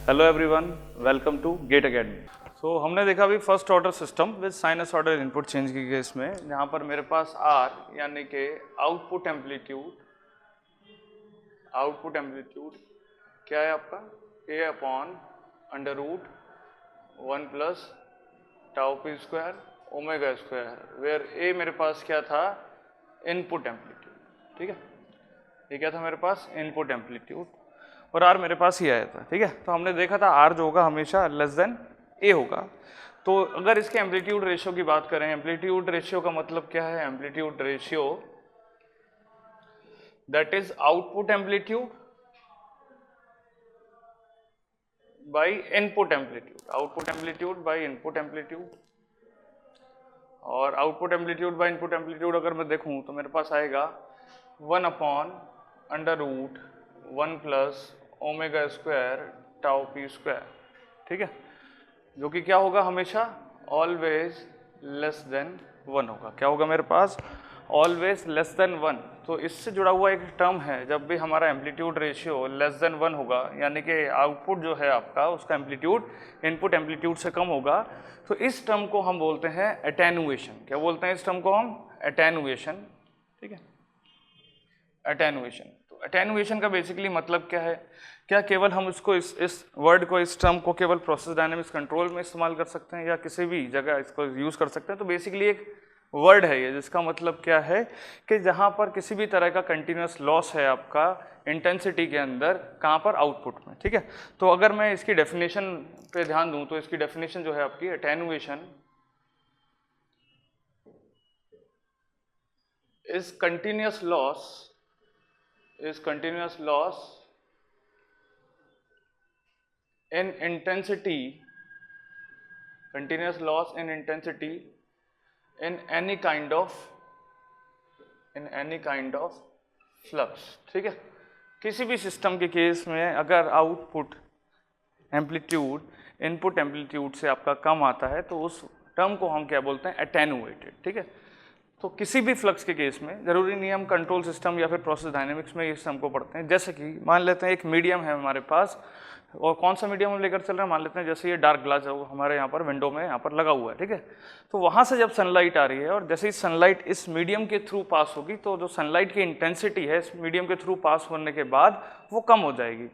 Hello everyone, welcome to GATE academy. So हमने देखा अभी first order system with sinusoidal input change के case में, जहाँ पर मेरे पास आर यानी कि आउटपुट एम्पलीट्यूड क्या है आपका A upon under root 1 plus tau P square omega square, where A मेरे पास क्या था, इनपुट एम्पलीट्यूड। ठीक है, ये क्या था मेरे पास, इनपुट एम्पलीट्यूड, और आर मेरे पास ही आया था। ठीक है, तो हमने देखा था आर जो होगा हमेशा लेस देन ए होगा। तो अगर इसके एम्पलीट्यूड रेशियो की बात करें, एम्पलीट्यूड रेशियो का मतलब क्या है, amplitude ratio that is output amplitude by input amplitude, output amplitude by input amplitude. और output amplitude by input amplitude अगर मैं देखूं तो मेरे पास आएगा 1 upon under root 1 plus omega square tau P square. ठीक है, जो कि क्या होगा हमेशा ऑलवेज लेस देन 1 होगा। क्या होगा मेरे पास, ऑलवेज लेस देन 1। तो इससे जुड़ा हुआ एक टर्म है, जब भी हमारा एम्पलीट्यूड रेशियो लेस देन 1 होगा, यानी कि आउटपुट जो है आपका उसका एम्पलीट्यूड इनपुट एम्पलीट्यूड से कम होगा, तो इस टर्म को हम बोलते हैं एटेनुएशन। क्या बोलते हैं इस टर्म को हम, एटेनुएशन। ठीक है, एटेनुएशन। तो एटेनुएशन का बेसिकली मतलब क्या है, क्या केवल हम इसको इस वर्ड को, इस टर्म को केवल प्रोसेस डायनेमिक्स कंट्रोल में इस्तेमाल कर सकते हैं या किसी भी जगह इसको यूज़ कर सकते हैं? तो बेसिकली एक वर्ड है ये, जिसका मतलब क्या है कि जहाँ पर किसी भी तरह का कंटिन्यूस लॉस है आपका इंटेंसिटी के अंदर, कहाँ पर, आउटपुट में। ठीक है, तो अगर मैं इसकी डेफिनेशन पे ध्यान दूँ तो इसकी डेफिनेशन जो है आपकी, attenuation is continuous loss in intensity, continuous loss in intensity in any kind of flux। ठीक है, किसी भी सिस्टम के केस में अगर आउटपुट एम्पलीट्यूड इनपुट एम्पलीट्यूड से आपका कम आता है तो उस टर्म को हम क्या बोलते हैं, एटेनुएटेड। ठीक है, तो किसी भी फ्लक्स के केस में, जरूरी नहीं हम कंट्रोल सिस्टम या फिर प्रोसेस डायनेमिक्स में इस हमको पढ़ते हैं। जैसे कि मान लेते हैं एक मीडियम है हमारे पास, और कौन सा मीडियम हम लेकर चल रहे हैं, मान लेते हैं जैसे ये डार्क ग्लास है हमारे यहाँ पर विंडो में यहाँ पर लगा हुआ है। ठीक है, तो वहाँ से जब सनलाइट आ रही है और जैसे ही सनलाइट इस मीडियम के थ्रू पास होगी, तो जो सनलाइट की इंटेंसिटी है इस मीडियम के थ्रू पास होने के बाद वो कम हो जाएगी।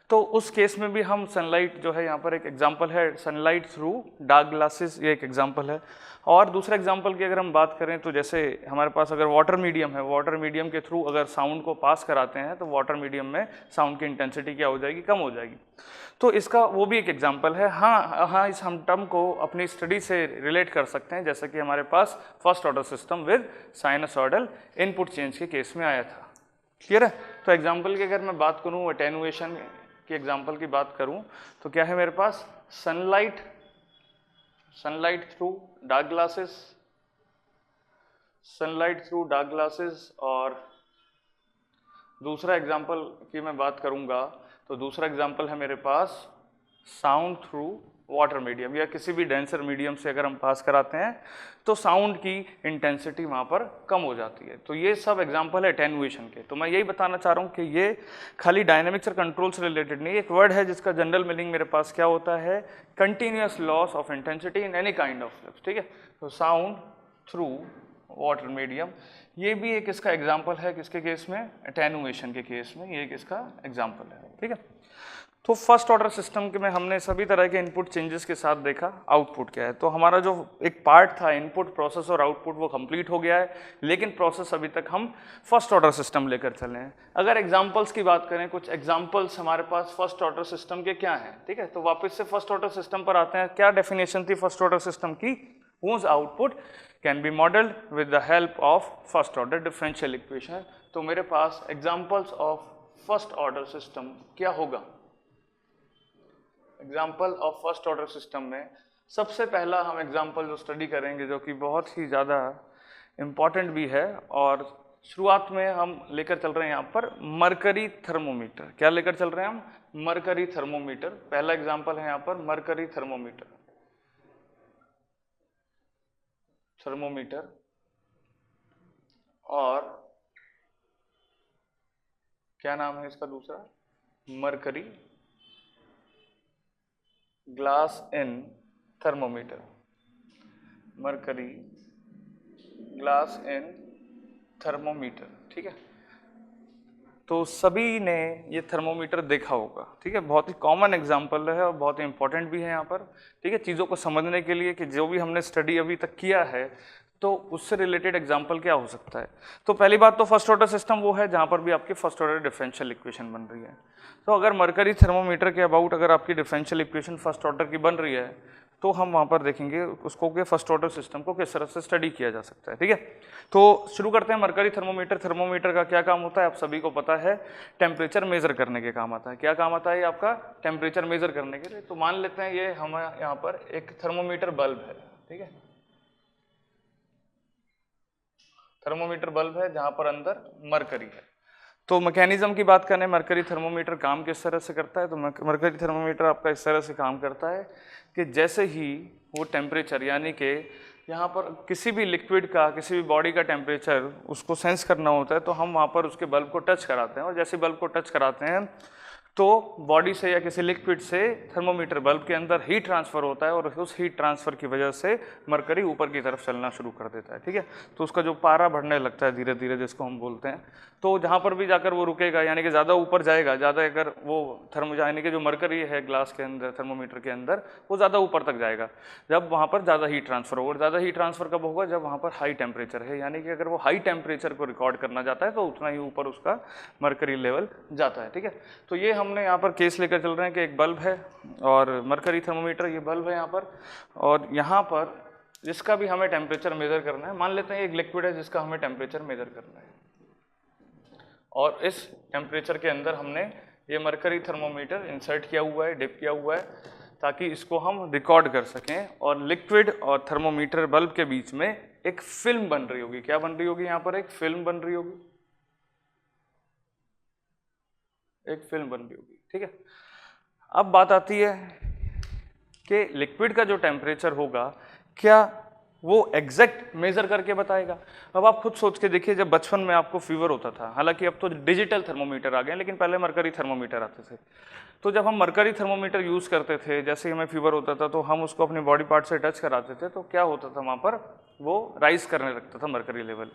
तो उस केस में भी हम सनलाइट जो है, यहाँ पर एक एग्जांपल है सनलाइट थ्रू डार्क ग्लासेस, ये एक एग्जांपल है। और दूसरा एग्जांपल की अगर हम बात करें तो जैसे हमारे पास अगर वाटर मीडियम है, वाटर मीडियम के थ्रू अगर साउंड को पास कराते हैं तो वाटर मीडियम में साउंड की इंटेंसिटी क्या हो जाएगी, कम हो जाएगी। तो इसका वो भी एक एग्जांपल है। हाँ, इस हम टर्म को अपनी स्टडी से रिलेट कर सकते हैं, जैसे कि हमारे पास first order system with sinusoidal input change के केस में आया था। क्लियर है? तो एग्जाम्पल की अगर मैं बात करूँ, एटेनुएशन की एग्जाम्पल की बात करूँ तो क्या है मेरे पास, सनलाइट थ्रू डार्क ग्लासेस। और दूसरा एग्जाम्पल की मैं बात करूँगा तो दूसरा एग्जाम्पल है मेरे पास साउंड थ्रू वाटर मीडियम, या किसी भी डेंसर मीडियम से अगर हम पास कराते हैं तो साउंड की इंटेंसिटी वहाँ पर कम हो जाती है। तो ये सब एग्जांपल है एटेनुएशन के। तो मैं यही बताना चाह रहा हूँ कि ये खाली डायनेमिक्स और कंट्रोल से रिलेटेड नहीं, एक वर्ड है जिसका जनरल मीनिंग मेरे पास क्या होता है, continuous loss of intensity in any kind of flux. ठीक है, तो साउंड थ्रू वाटर मीडियम, ये भी एक इसका एग्जाम्पल है, किसके केस में, एटेनुएशन के केस में ये एक इसका एग्जाम्पल है। ठीक है, तो फर्स्ट ऑर्डर सिस्टम के में हमने सभी तरह के इनपुट चेंजेस के साथ देखा आउटपुट क्या है। तो हमारा जो एक पार्ट था इनपुट, प्रोसेस और आउटपुट, वो कंप्लीट हो गया है, लेकिन प्रोसेस अभी तक हम फर्स्ट ऑर्डर सिस्टम लेकर चले हैं। अगर एग्जांपल्स की बात करें, कुछ एग्जांपल्स हमारे पास फर्स्ट ऑर्डर सिस्टम के क्या हैं, ठीक है, तो वापस से फर्स्ट ऑर्डर सिस्टम पर आते हैं। क्या डेफिनेशन थी फर्स्ट ऑर्डर सिस्टम की, whose output can be modeled with the help of first order differential equation। तो मेरे पास examples of first order system क्या होगा, example of first order system में सबसे पहला हम एग्जाम्पल जो स्टडी करेंगे, जो कि बहुत ही ज़्यादा इम्पॉर्टेंट भी है, और शुरुआत में हम लेकर चल रहे हैं यहाँ पर मरकरी थर्मोमीटर। क्या लेकर चल रहे हैं हम, मरकरी थर्मोमीटर। पहला एग्जाम्पल है यहाँ पर मरकरी थर्मोमीटर। और क्या नाम है इसका दूसरा, mercury glass in thermometer, mercury glass in thermometer, ठीक है। तो सभी ने ये थर्मोमीटर देखा होगा, ठीक है। बहुत ही कॉमन एग्जांपल है और बहुत ही इंपॉर्टेंट भी है यहाँ पर, ठीक है, चीज़ों को समझने के लिए कि जो भी हमने स्टडी अभी तक किया है तो उससे रिलेटेड एग्जांपल क्या हो सकता है। तो पहली बात तो फर्स्ट ऑर्डर सिस्टम वो है जहाँ पर भी आपकी फर्स्ट ऑर्डर डिफरेंशियल इक्वेशन बन रही है। तो अगर मरकरी थर्मोमीटर के अबाउट अगर आपकी डिफरेंशियल इक्वेशन फर्स्ट ऑर्डर की बन रही है तो हम वहाँ पर देखेंगे उसको कि फर्स्ट ऑर्डर सिस्टम को किस तरह से स्टडी किया जा सकता है, ठीक है। तो शुरू करते हैं मरकरी थर्मोमीटर। थर्मोमीटर का क्या काम होता है आप सभी को पता है, टेम्परेचर मेजर करने के काम आता है। क्या काम आता है ये आपका? टेम्परेचर मेजर करने के लिए। तो मान लेते हैं ये हम यहाँ पर एक थर्मोमीटर बल्ब है, ठीक है, थर्मोमीटर बल्ब है जहाँ पर अंदर मरकरी है। तो मैकेनिज्म की बात करें, मरकरी थर्मोमीटर काम किस तरह से करता है, तो मरकरी थर्मोमीटर आपका इस तरह से काम करता है कि जैसे ही वो टेम्परेचर यानी कि यहाँ पर किसी भी लिक्विड का, किसी भी बॉडी का टेम्परेचर उसको सेंस करना होता है तो हम वहाँ पर उसके बल्ब को टच कराते हैं, और जैसे बल्ब को टच कराते हैं तो बॉडी से या किसी लिक्विड से थर्मोमीटर बल्ब के अंदर हीट ट्रांसफर होता है, और उस हीट ट्रांसफर की वजह से मरकरी ऊपर की तरफ चलना शुरू कर देता है, ठीक है। तो उसका जो पारा बढ़ने लगता है धीरे धीरे, जिसको हम बोलते हैं, तो जहाँ पर भी जाकर वो रुकेगा यानी कि ज़्यादा ऊपर जाएगा, ज़्यादा अगर वो यानी कि जो मरकरी है ग्लास के अंदर, थर्मोमीटर के अंदर, वो ज़्यादा ऊपर तक जाएगा जब वहाँ पर ज़्यादा हीट ट्रांसफर होगा। ज़्यादा हीट ट्रांसफर कब होगा? जब वहाँ पर हाई टेम्परेचर है, यानी कि अगर वो हाई टेम्परेचर को रिकॉर्ड करना चाहता है तो उतना ही ऊपर उसका मरकरी लेवल जाता है, ठीक है। तो ये हमने यहाँ पर केस लेकर चल रहे हैं कि एक बल्ब है और मरकरी थर्मोमीटर, ये बल्ब है यहाँ पर, और यहाँ पर जिसका भी हमें टेम्परेचर मेजर करना है, मान लेते हैं एक लिक्विड है जिसका हमें टेम्परेचर मेजर करना है, और इस टेम्परेचर के अंदर हमने ये मरकरी थर्मोमीटर इंसर्ट किया हुआ है, डिप किया हुआ है, ताकि इसको हम रिकॉर्ड कर सकें। और लिक्विड और थर्मोमीटर बल्ब के बीच में एक फिल्म बन रही होगी। क्या बन रही होगी? यहाँ पर एक फिल्म बन रही होगी, एक फिल्म बन रही होगी, ठीक है। अब बात आती है कि लिक्विड का जो टेम्परेचर होगा क्या वो एग्जैक्ट मेजर करके बताएगा? अब आप खुद सोच के देखिए, जब बचपन में आपको फीवर होता था, हालांकि अब तो डिजिटल थर्मोमीटर आ गए लेकिन पहले मरकरी थर्मोमीटर आते थे, तो जब हम मरकरी थर्मोमीटर यूज़ करते थे, जैसे ही हमें फीवर होता था तो हम उसको अपने बॉडी पार्ट से टच कराते थे, तो क्या होता था वहाँ पर वो राइज करने लगता था मरकरी लेवल।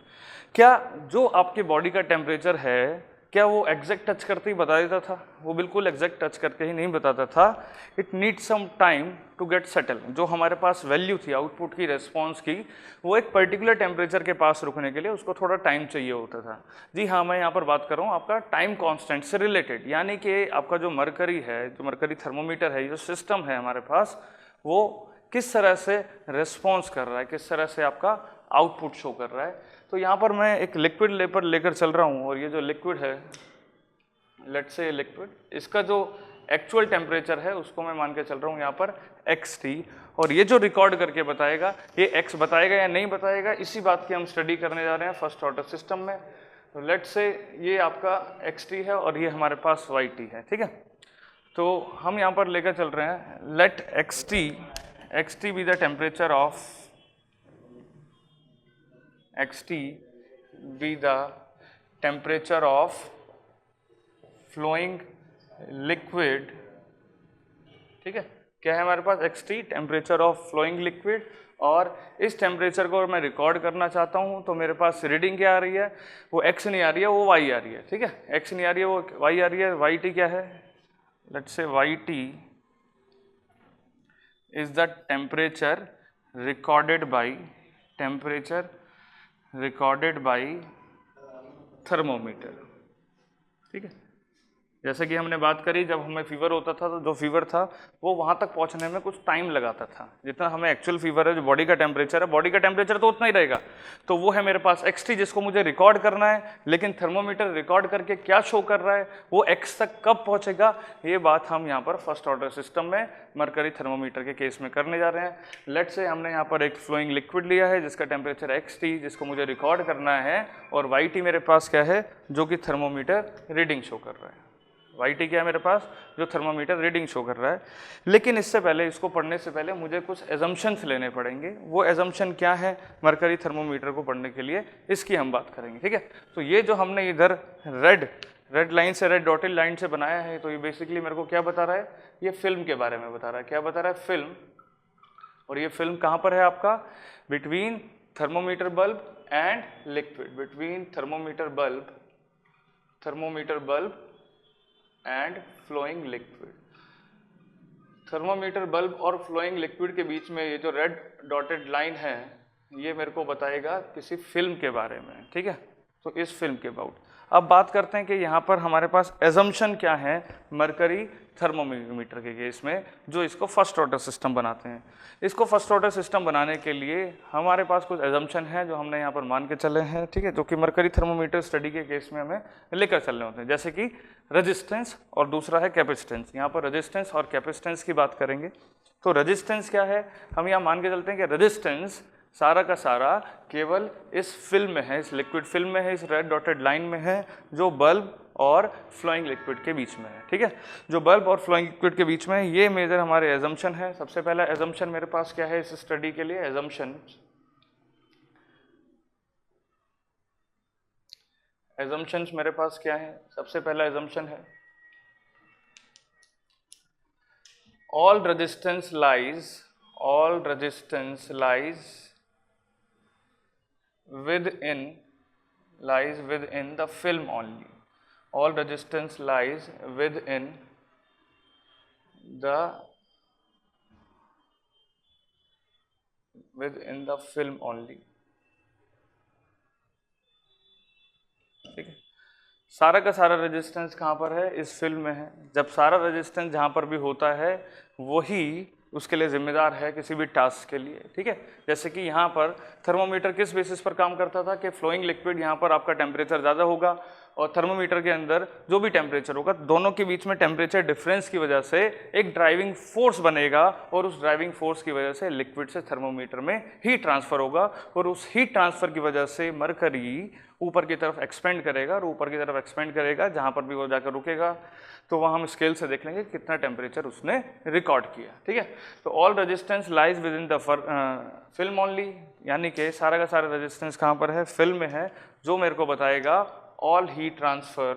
क्या जो आपके बॉडी का टेम्परेचर है क्या वो एग्जैक्ट टच करते ही बता देता था? वो बिल्कुल एग्जैक्ट टच करके ही नहीं बताता था। It need some time to get settle. जो हमारे पास वैल्यू थी आउटपुट की, रेस्पॉन्स की, वो एक पर्टिकुलर टेम्परेचर के पास रुकने के लिए उसको थोड़ा टाइम चाहिए होता था। जी हाँ, मैं यहाँ पर बात कर रहा हूँ आपका टाइम कांस्टेंट से रिलेटेड, यानी कि आपका जो मरकरी है, जो मरकरी थर्मोमीटर है, जो सिस्टम है हमारे पास, वो किस तरह से रेस्पॉन्स कर रहा है, किस तरह से आपका आउटपुट शो कर रहा है। तो यहाँ पर मैं एक लिक्विड लेकर चल रहा हूँ, और ये जो लिक्विड है, लेट्स से लिक्विड, इसका जो एक्चुअल टेम्परेचर है उसको मैं मान के चल रहा हूँ यहाँ पर xt, और ये जो रिकॉर्ड करके बताएगा ये x बताएगा या नहीं बताएगा, इसी बात की हम स्टडी करने जा रहे हैं फर्स्ट ऑर्डर सिस्टम में। तो लेट्स से ये आपका xt है और ये हमारे पास yt है, ठीक है। तो हम यहाँ पर लेकर चल रहे हैं, let xt be the temperature of xt be the temperature of flowing liquid, ठीक है। क्या है हमारे पास? xt, temperature of flowing liquid, और इस टेम्परेचर को मैं रिकॉर्ड करना चाहता हूँ तो मेरे पास रीडिंग क्या आ रही है? वो x नहीं आ रही है, वो y आ रही है, ठीक है। x नहीं आ रही है, वो y आ रही है। yt क्या है? Let's say yt is the temperature recorded by thermometer, ठीक है। जैसे कि हमने बात करी, जब हमें फीवर होता था तो जो फीवर था वो वहाँ तक पहुँचने में कुछ टाइम लगाता था। जितना हमें एक्चुअल फीवर है, जो बॉडी का टेम्परेचर है, बॉडी का टेम्परेचर तो उतना ही रहेगा, तो वो है मेरे पास xt जिसको मुझे रिकॉर्ड करना है। लेकिन थर्मोमीटर रिकॉर्ड करके क्या शो कर रहा है, वो x तक कब पहुँचेगा, ये बात हम यहाँ पर फर्स्ट ऑर्डर सिस्टम में मरकरी थर्मोमीटर के केस में करने जा रहे हैं। लेट्स से हमने यहाँ पर एक फ्लोइंग लिक्विड लिया है जिसका टेम्परेचर xt, जिसको मुझे रिकॉर्ड करना है, और yt मेरे पास क्या है, जो कि थर्मोमीटर रीडिंग शो कर रहा है। yt क्या है मेरे पास? जो थर्मोमीटर रीडिंग शो कर रहा है। लेकिन इससे पहले, इसको पढ़ने से पहले मुझे कुछ एजम्पशंस लेने पड़ेंगे। वो एजम्पशन क्या है मरकरी थर्मोमीटर को पढ़ने के लिए, इसकी हम बात करेंगे, ठीक है। तो ये जो हमने इधर रेड लाइन से, रेड डॉटेड लाइन से बनाया है, तो ये बेसिकली मेरे को क्या बता रहा है, ये फिल्म के बारे में बता रहा है। क्या बता रहा है, फिल्म। और ये फिल्म कहाँ पर है आपका, between thermometer bulb and liquid, between thermometer bulb and flowing liquid. Thermometer bulb और फ्लोइंग लिक्विड के बीच में ये जो रेड डॉटेड लाइन है, ये मेरे को बताएगा किसी फिल्म के बारे में, ठीक है। तो इस फिल्म के अबाउट अब बात करते हैं कि यहाँ पर हमारे पास एजम्पशन क्या है मरकरी थर्मोमीटर के केस में, जो इसको फर्स्ट ऑर्डर सिस्टम बनाते हैं। इसको फर्स्ट ऑर्डर सिस्टम बनाने के लिए हमारे पास कुछ एजम्पशन है जो हमने यहाँ पर मान के चले हैं, ठीक है, जो कि मरकरी थर्मोमीटर स्टडी के केस में हमें लेकर चलने होते हैं, जैसे कि रेजिस्टेंस और दूसरा है कैपेसिटेंस। यहाँ पर रेजिस्टेंस और कैपेसिटेंस की बात करेंगे। तो रेजिस्टेंस क्या है, हम यहाँ मान के चलते हैं कि रेजिस्टेंस सारा का सारा केवल इस फिल्म में है, इस लिक्विड फिल्म में है, इस रेड डॉटेड लाइन में है, जो बल्ब और फ्लोइंग लिक्विड के बीच में है, ठीक है। जो बल्ब और फ्लोइंग लिक्विड के बीच में है, ये मेजर हमारे एजम्पशन है। सबसे पहला एजम्पशन मेरे पास क्या है इस स्टडी के लिए, एजम्पशंस मेरे पास क्या है। सबसे पहला एजम्पशन है all resistance lies within the film only. All resistance lies within the film only, ठीक है। सारा का सारा रेजिस्टेंस कहाँ पर है, इस फिल्म में है। जब सारा रेजिस्टेंस जहाँ पर भी होता है वही उसके लिए जिम्मेदार है किसी भी टास्क के लिए, ठीक है। जैसे कि यहाँ पर थर्मोमीटर किस बेसिस पर काम करता था कि फ्लोइंग लिक्विड यहाँ पर आपका टेम्परेचर ज़्यादा होगा और थर्मोमीटर के अंदर जो भी टेम्परेचर होगा, दोनों के बीच में टेम्परेचर डिफरेंस की वजह से एक ड्राइविंग फोर्स बनेगा और उस ड्राइविंग फोर्स की वजह से लिक्विड से थर्मोमीटर में हीट ट्रांसफर होगा और उस हीट ट्रांसफर की वजह से मरकरी ऊपर की तरफ एक्सपेंड करेगा और ऊपर की तरफ एक्सपेंड करेगा, जहाँ पर भी वो जाकर रुकेगा तो वहाँ हम स्केल से देख लेंगे कितना टेम्परेचर उसने रिकॉर्ड किया, ठीक है। तो all resistance lies with in the film only, यानी कि सारा का सारा रेजिस्टेंस कहाँ पर है, फिल्म में है, जो मेरे को बताएगा all heat transfer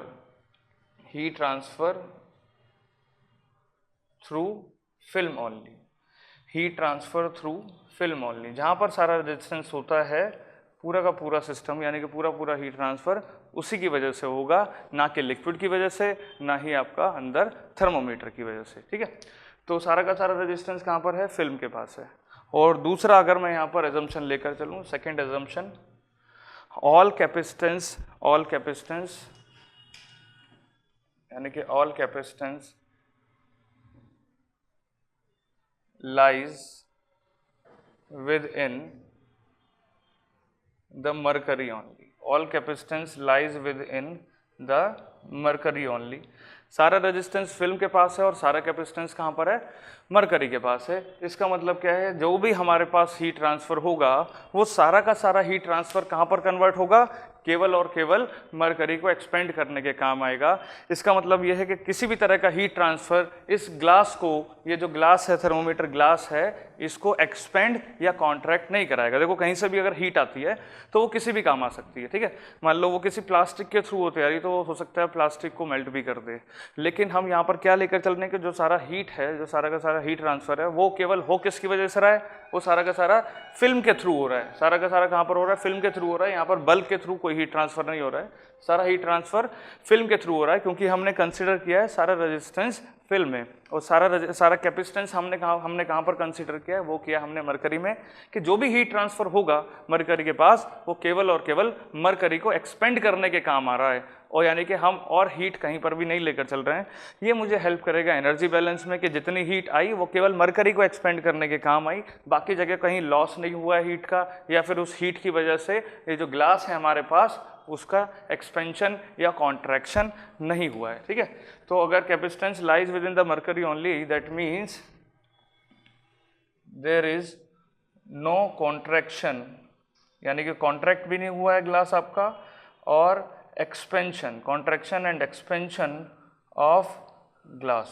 through film only, heat transfer through film only. जहाँ पर सारा रेजिस्टेंस होता है पूरा का पूरा सिस्टम, यानी कि पूरा हीट ट्रांसफर उसी की वजह से होगा, ना कि लिक्विड की वजह से, ना ही आपका अंदर थर्मोमीटर की वजह से, ठीक है। तो सारा का सारा रेजिस्टेंस कहाँ पर है, फिल्म के पास है। और दूसरा अगर मैं यहाँ पर एजम्पशन लेकर चलूँ, सेकेंड एजम्पशन, ऑल कैपेसिटेंस यानी कि all capacitance lies with in the mercury only. All capacitance lies within the mercury only. सारा रेजिस्टेंस फिल्म के पास है और सारा कैपेसिटेंस कहाँ पर है, मरकरी के पास है। इसका मतलब क्या है, जो भी हमारे पास हीट ट्रांसफर होगा वो सारा का सारा हीट ट्रांसफर कहाँ पर कन्वर्ट होगा, केवल और केवल मरकरी को एक्सपेंड करने के काम आएगा। इसका मतलब यह है कि किसी भी तरह का हीट ट्रांसफर इस ग्लास को, ये जो ग्लास है, थर्मोमीटर ग्लास है, इसको एक्सपेंड या कॉन्ट्रैक्ट नहीं कराएगा। देखो कहीं से भी अगर हीट आती है तो वो किसी भी काम आ सकती है, ठीक है। मान लो वो किसी प्लास्टिक के थ्रू होती आ रही तो हो सकता है प्लास्टिक को मेल्ट भी कर दे, लेकिन हम यहाँ पर क्या लेकर चलने के, जो सारा हीट है, जो सारा का सारा हीट ट्रांसफर है, वो केवल हो किसकी वजह से रहा है, वो सारा का सारा फिल्म के थ्रू हो रहा है। सारा का सारा कहाँ पर हो रहा है, फिल्म के थ्रू हो रहा है। यहाँ पर बल्ब के थ्रू कोई हीट ट्रांसफर नहीं हो रहा है, सारा हीट ट्रांसफर फिल्म के थ्रू हो रहा है, क्योंकि हमने कंसिडर किया है सारा रेजिस्टेंस फिल्म में। और सारा कैपेसिटेंस हमने कहाँ पर कंसिडर किया है, वो किया हमने मरकरी में, कि जो भी हीट ट्रांसफर होगा मरकरी के पास वो केवल और केवल मरकरी को एक्सपेंड करने के काम आ रहा है, और यानी कि हम और हीट कहीं पर भी नहीं लेकर चल रहे हैं। ये मुझे हेल्प करेगा एनर्जी बैलेंस में कि जितनी हीट आई वो केवल मरकरी को एक्सपेंड करने के काम आई, बाकी जगह कहीं लॉस नहीं हुआ है हीट का, या फिर उस हीट की वजह से ये जो ग्लास है हमारे पास उसका एक्सपेंशन या कॉन्ट्रैक्शन नहीं हुआ है, ठीक है। तो अगर capacitance lies with in the mercury only, that means there is no contraction, यानी कि कॉन्ट्रैक्ट भी नहीं हुआ है ग्लास आपका, और expansion, contraction and expansion of glass.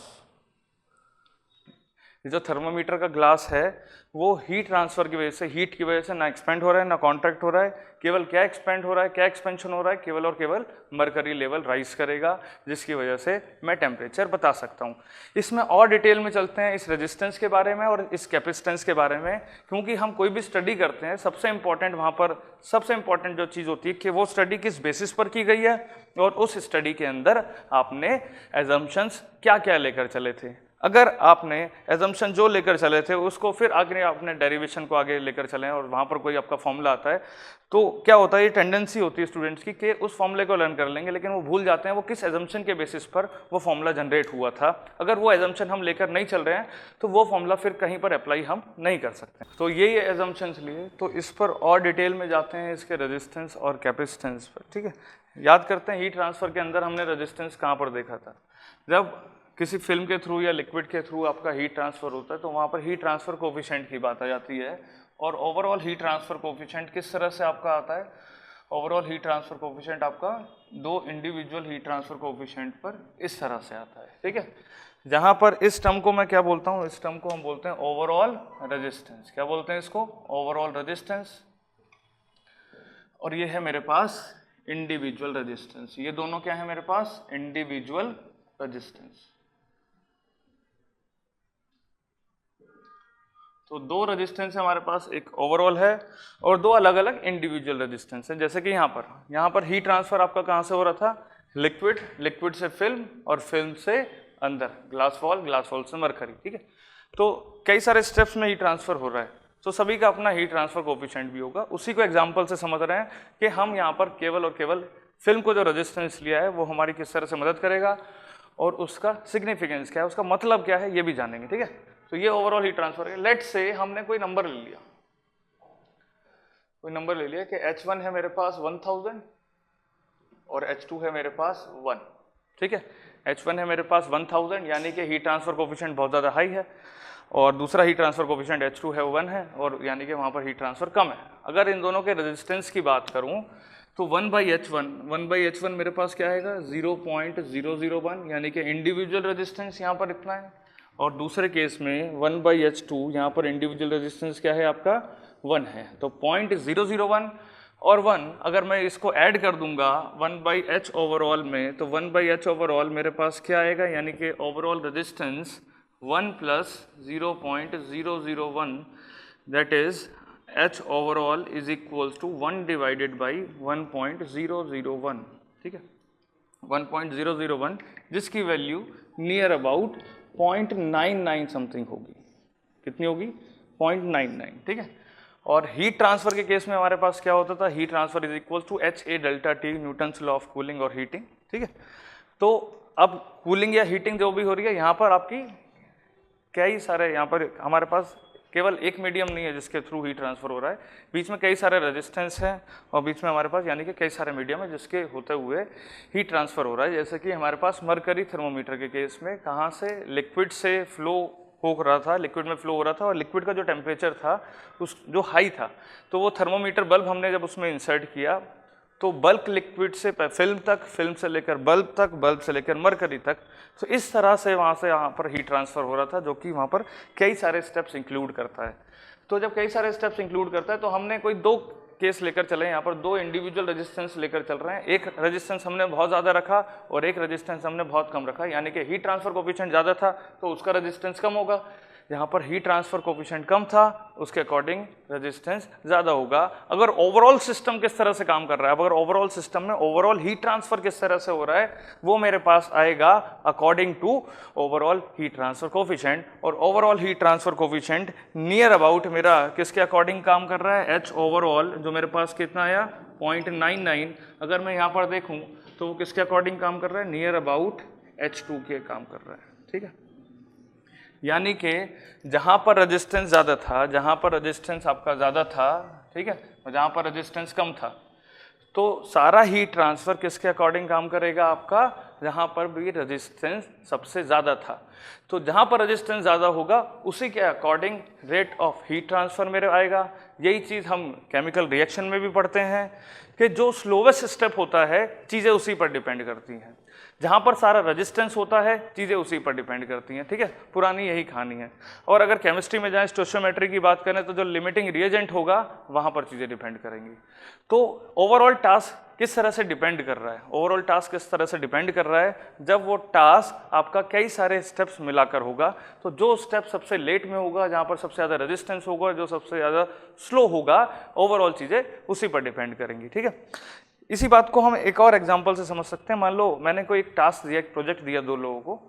ये जो थर्मोमीटर का ग्लास है वो हीट ट्रांसफर की वजह से, हीट की वजह से ना एक्सपेंड हो रहा है ना कॉन्ट्रैक्ट हो रहा है, केवल क्या एक्सपेंड हो रहा है, क्या एक्सपेंशन हो रहा है, केवल और केवल मरकरी लेवल राइज करेगा, जिसकी वजह से मैं टेम्परेचर बता सकता हूँ। इसमें और डिटेल में चलते हैं इस रेजिस्टेंस के बारे में और इस कैपेसिटेंस के बारे में, क्योंकि हम कोई भी स्टडी करते हैं सबसे इंपॉर्टेंट वहाँ पर सबसे इंपॉर्टेंट जो चीज़ होती है कि वो स्टडी किस बेसिस पर की गई है और उस स्टडी के अंदर आपने एजम्पशंस क्या क्या लेकर चले थे। अगर आपने एजम्पशन जो लेकर चले थे उसको फिर आगे आपने डेरिवेशन को आगे लेकर चले और वहाँ पर कोई आपका फॉर्मूला आता है, तो क्या होता है, ये टेंडेंसी होती है स्टूडेंट्स की कि उस फॉर्मूले को लर्न कर लेंगे लेकिन वो भूल जाते हैं वो किस एजम्पशन के बेसिस पर वो फॉर्मूला जनरेट हुआ था। अगर वो एजम्पशन हम लेकर नहीं चल रहे हैं तो वो फॉर्मूला फिर कहीं पर अप्लाई हम नहीं कर सकते। तो यही एजम्पशंस लिए, तो इस पर और डिटेल में जाते हैं इसके रेजिस्टेंस और कैपेसिटेंस पर। ठीक है, याद करते हैं हीट ट्रांसफर के अंदर हमने रेजिस्टेंस कहाँ पर देखा था। जब किसी फिल्म के थ्रू या लिक्विड के थ्रू आपका हीट ट्रांसफर होता है तो वहाँ पर हीट ट्रांसफर कोफिशिएंट की बात आ जाती है। और ओवरऑल हीट ट्रांसफर कोफिशिएंट किस तरह से आपका आता है, ओवरऑल हीट ट्रांसफर कोफिशिएंट आपका दो इंडिविजुअल हीट ट्रांसफर कोफिशिएंट पर इस तरह से आता है। ठीक है, जहाँ पर इस टर्म को मैं क्या बोलता हूँ, इस टर्म को हम बोलते हैं ओवरऑल रेजिस्टेंस। क्या बोलते हैं इसको, ओवरऑल रेजिस्टेंस। और ये है मेरे पास इंडिविजुअल रेजिस्टेंस। ये दोनों क्या है मेरे पास, इंडिविजुअल रेजिस्टेंस। तो दो रेजिस्टेंस है हमारे पास, एक ओवरऑल है और दो अलग अलग इंडिविजुअल रेजिस्टेंस है। जैसे कि यहाँ पर हीट ट्रांसफर आपका कहाँ से हो रहा था, लिक्विड से फिल्म और फिल्म से अंदर ग्लास वॉल से मरकरी। ठीक है, तो कई सारे स्टेप्स में हीट ट्रांसफर हो रहा है, तो सभी का अपना हीट ट्रांसफर कोफिशिएंट भी होगा। उसी को एग्जाम्पल से समझ रहे हैं कि हम यहाँ पर केवल और केवल फिल्म को जो रेजिस्टेंस लिया है वो हमारी किस तरह से मदद करेगा और उसका सिग्निफिकेंस क्या है, उसका मतलब क्या है, ये भी जानेंगे। ठीक है, तो ये ओवरऑल हीट ट्रांसफर है। लेट्स से हमने कोई नंबर ले लिया कि H1 है मेरे पास 1000 और H2 है मेरे पास 1। ठीक है, H1 है मेरे पास 1000 यानी कि हीट ट्रांसफर कोफिशिएंट बहुत ज़्यादा हाई है और दूसरा हीट ट्रांसफर कोफिशिएंट H2 है 1 है और यानी कि वहाँ पर हीट ट्रांसफर कम है। अगर इन दोनों के रेजिस्टेंस की बात करूँ तो 1/H1 मेरे पास क्या आएगा, 0.001 यानी कि इंडिविजुअल रेजिस्टेंस यहाँ पर इतना है। और दूसरे केस में 1/H2 यहाँ पर इंडिविजुअल रेजिस्टेंस क्या है आपका, 1 है। तो 0.001 और 1 अगर मैं इसको ऐड कर दूंगा 1/H ओवरऑल में, तो 1/H ओवरऑल मेरे पास क्या आएगा, यानी कि overall resistance 1 + 0.001 that is H overall is equals to 1 / 1.001। ठीक है, 1.001 जिसकी वैल्यू नियर अबाउट 0.99 समथिंग होगी। कितनी होगी, 0.99। ठीक है, और हीट ट्रांसफर के केस में हमारे पास क्या होता था, heat transfer is equal to HA∆T, Newton's law of cooling और हीटिंग। ठीक है, तो अब कूलिंग या हीटिंग जो भी हो रही है यहाँ पर आपकी कई सारे, यहाँ पर हमारे पास केवल एक मीडियम नहीं है जिसके थ्रू हीट ट्रांसफर हो रहा है, बीच में कई सारे रेजिस्टेंस हैं और बीच में हमारे पास यानी कि कई सारे मीडियम है जिसके होते हुए हीट ट्रांसफर हो रहा है। जैसे कि हमारे पास मरकरी थर्मोमीटर के केस में कहाँ से, लिक्विड से फ्लो हो रहा था, लिक्विड में फ्लो हो रहा था और लिक्विड का जो टेम्परेचर था उस जो हाई था, तो वो थर्मोमीटर बल्ब हमने जब उसमें इंसर्ट किया तो बल्क लिक्विड से फिल्म तक, फिल्म से लेकर बल्ब तक, बल्ब से लेकर मरकरी तक, तो इस तरह से वहाँ से यहाँ पर हीट ट्रांसफर हो रहा था, जो कि वहाँ पर कई सारे स्टेप्स इंक्लूड करता है। तो जब कई सारे स्टेप्स इंक्लूड करता है तो हमने कोई दो केस लेकर चले, यहाँ पर दो इंडिविजुअल रेजिस्टेंस लेकर चल रहे हैं। एक रेजिस्टेंस हमने बहुत ज़्यादा रखा और एक रेजिस्टेंस हमने बहुत कम रखा, यानी कि हीट ट्रांसफर कोफिशिएंट ज़्यादा था तो उसका रेजिस्टेंस कम होगा, यहाँ पर हीट ट्रांसफर कोफिशिएंट कम था उसके अकॉर्डिंग रेजिस्टेंस ज़्यादा होगा। अगर ओवरऑल सिस्टम किस तरह से काम कर रहा है, अगर ओवरऑल सिस्टम में ओवरऑल हीट ट्रांसफर किस तरह से हो रहा है, वो मेरे पास आएगा according to overall heat transfer coefficient. और overall heat transfer coefficient near about मेरा किसके अकॉर्डिंग काम कर रहा है, H ओवरऑल जो मेरे पास कितना आया 0.99। अगर मैं यहाँ पर देखूँ तो वो किसके अकॉर्डिंग काम कर रहा है, नियर अबाउट H2 के काम कर रहा है। ठीक है, यानी कि जहाँ पर रेजिस्टेंस ज़्यादा था, जहाँ पर रेजिस्टेंस आपका ज़्यादा था, ठीक है, और जहाँ पर रेजिस्टेंस कम था, तो सारा हीट ट्रांसफ़र किसके अकॉर्डिंग काम करेगा आपका, जहाँ पर भी रेजिस्टेंस सबसे ज़्यादा था। तो जहाँ पर रेजिस्टेंस ज़्यादा होगा उसी के according rate of heat transfer मेरे आएगा। यही चीज़ हम केमिकल रिएक्शन में भी पढ़ते हैं कि जो स्लोवेस्ट स्टेप होता है चीज़ें उसी पर डिपेंड करती हैं, जहाँ पर सारा रेजिस्टेंस होता है चीज़ें उसी पर डिपेंड करती हैं। ठीक है, पुरानी यही कहानी है। और अगर केमिस्ट्री में जाएं, स्टोइचियोमेट्री की बात करें, तो जो लिमिटिंग रिएजेंट होगा वहाँ पर चीज़ें डिपेंड करेंगी। तो ओवरऑल टास्क किस तरह से डिपेंड कर रहा है, ओवरऑल टास्क किस तरह से डिपेंड कर रहा है, जब वो टास्क आपका कई सारे स्टेप्स मिलाकर होगा, तो जो स्टेप सबसे लेट में होगा, जहाँ पर सबसे ज़्यादा रेजिस्टेंस होगा, जो सबसे ज़्यादा स्लो होगा, ओवरऑल चीज़ें उसी पर डिपेंड करेंगी। ठीक है, इसी बात को हम एक और एग्जांपल से समझ सकते हैं। मान लो मैंने कोई एक टास्क दिया, एक प्रोजेक्ट दिया दो लोगों को,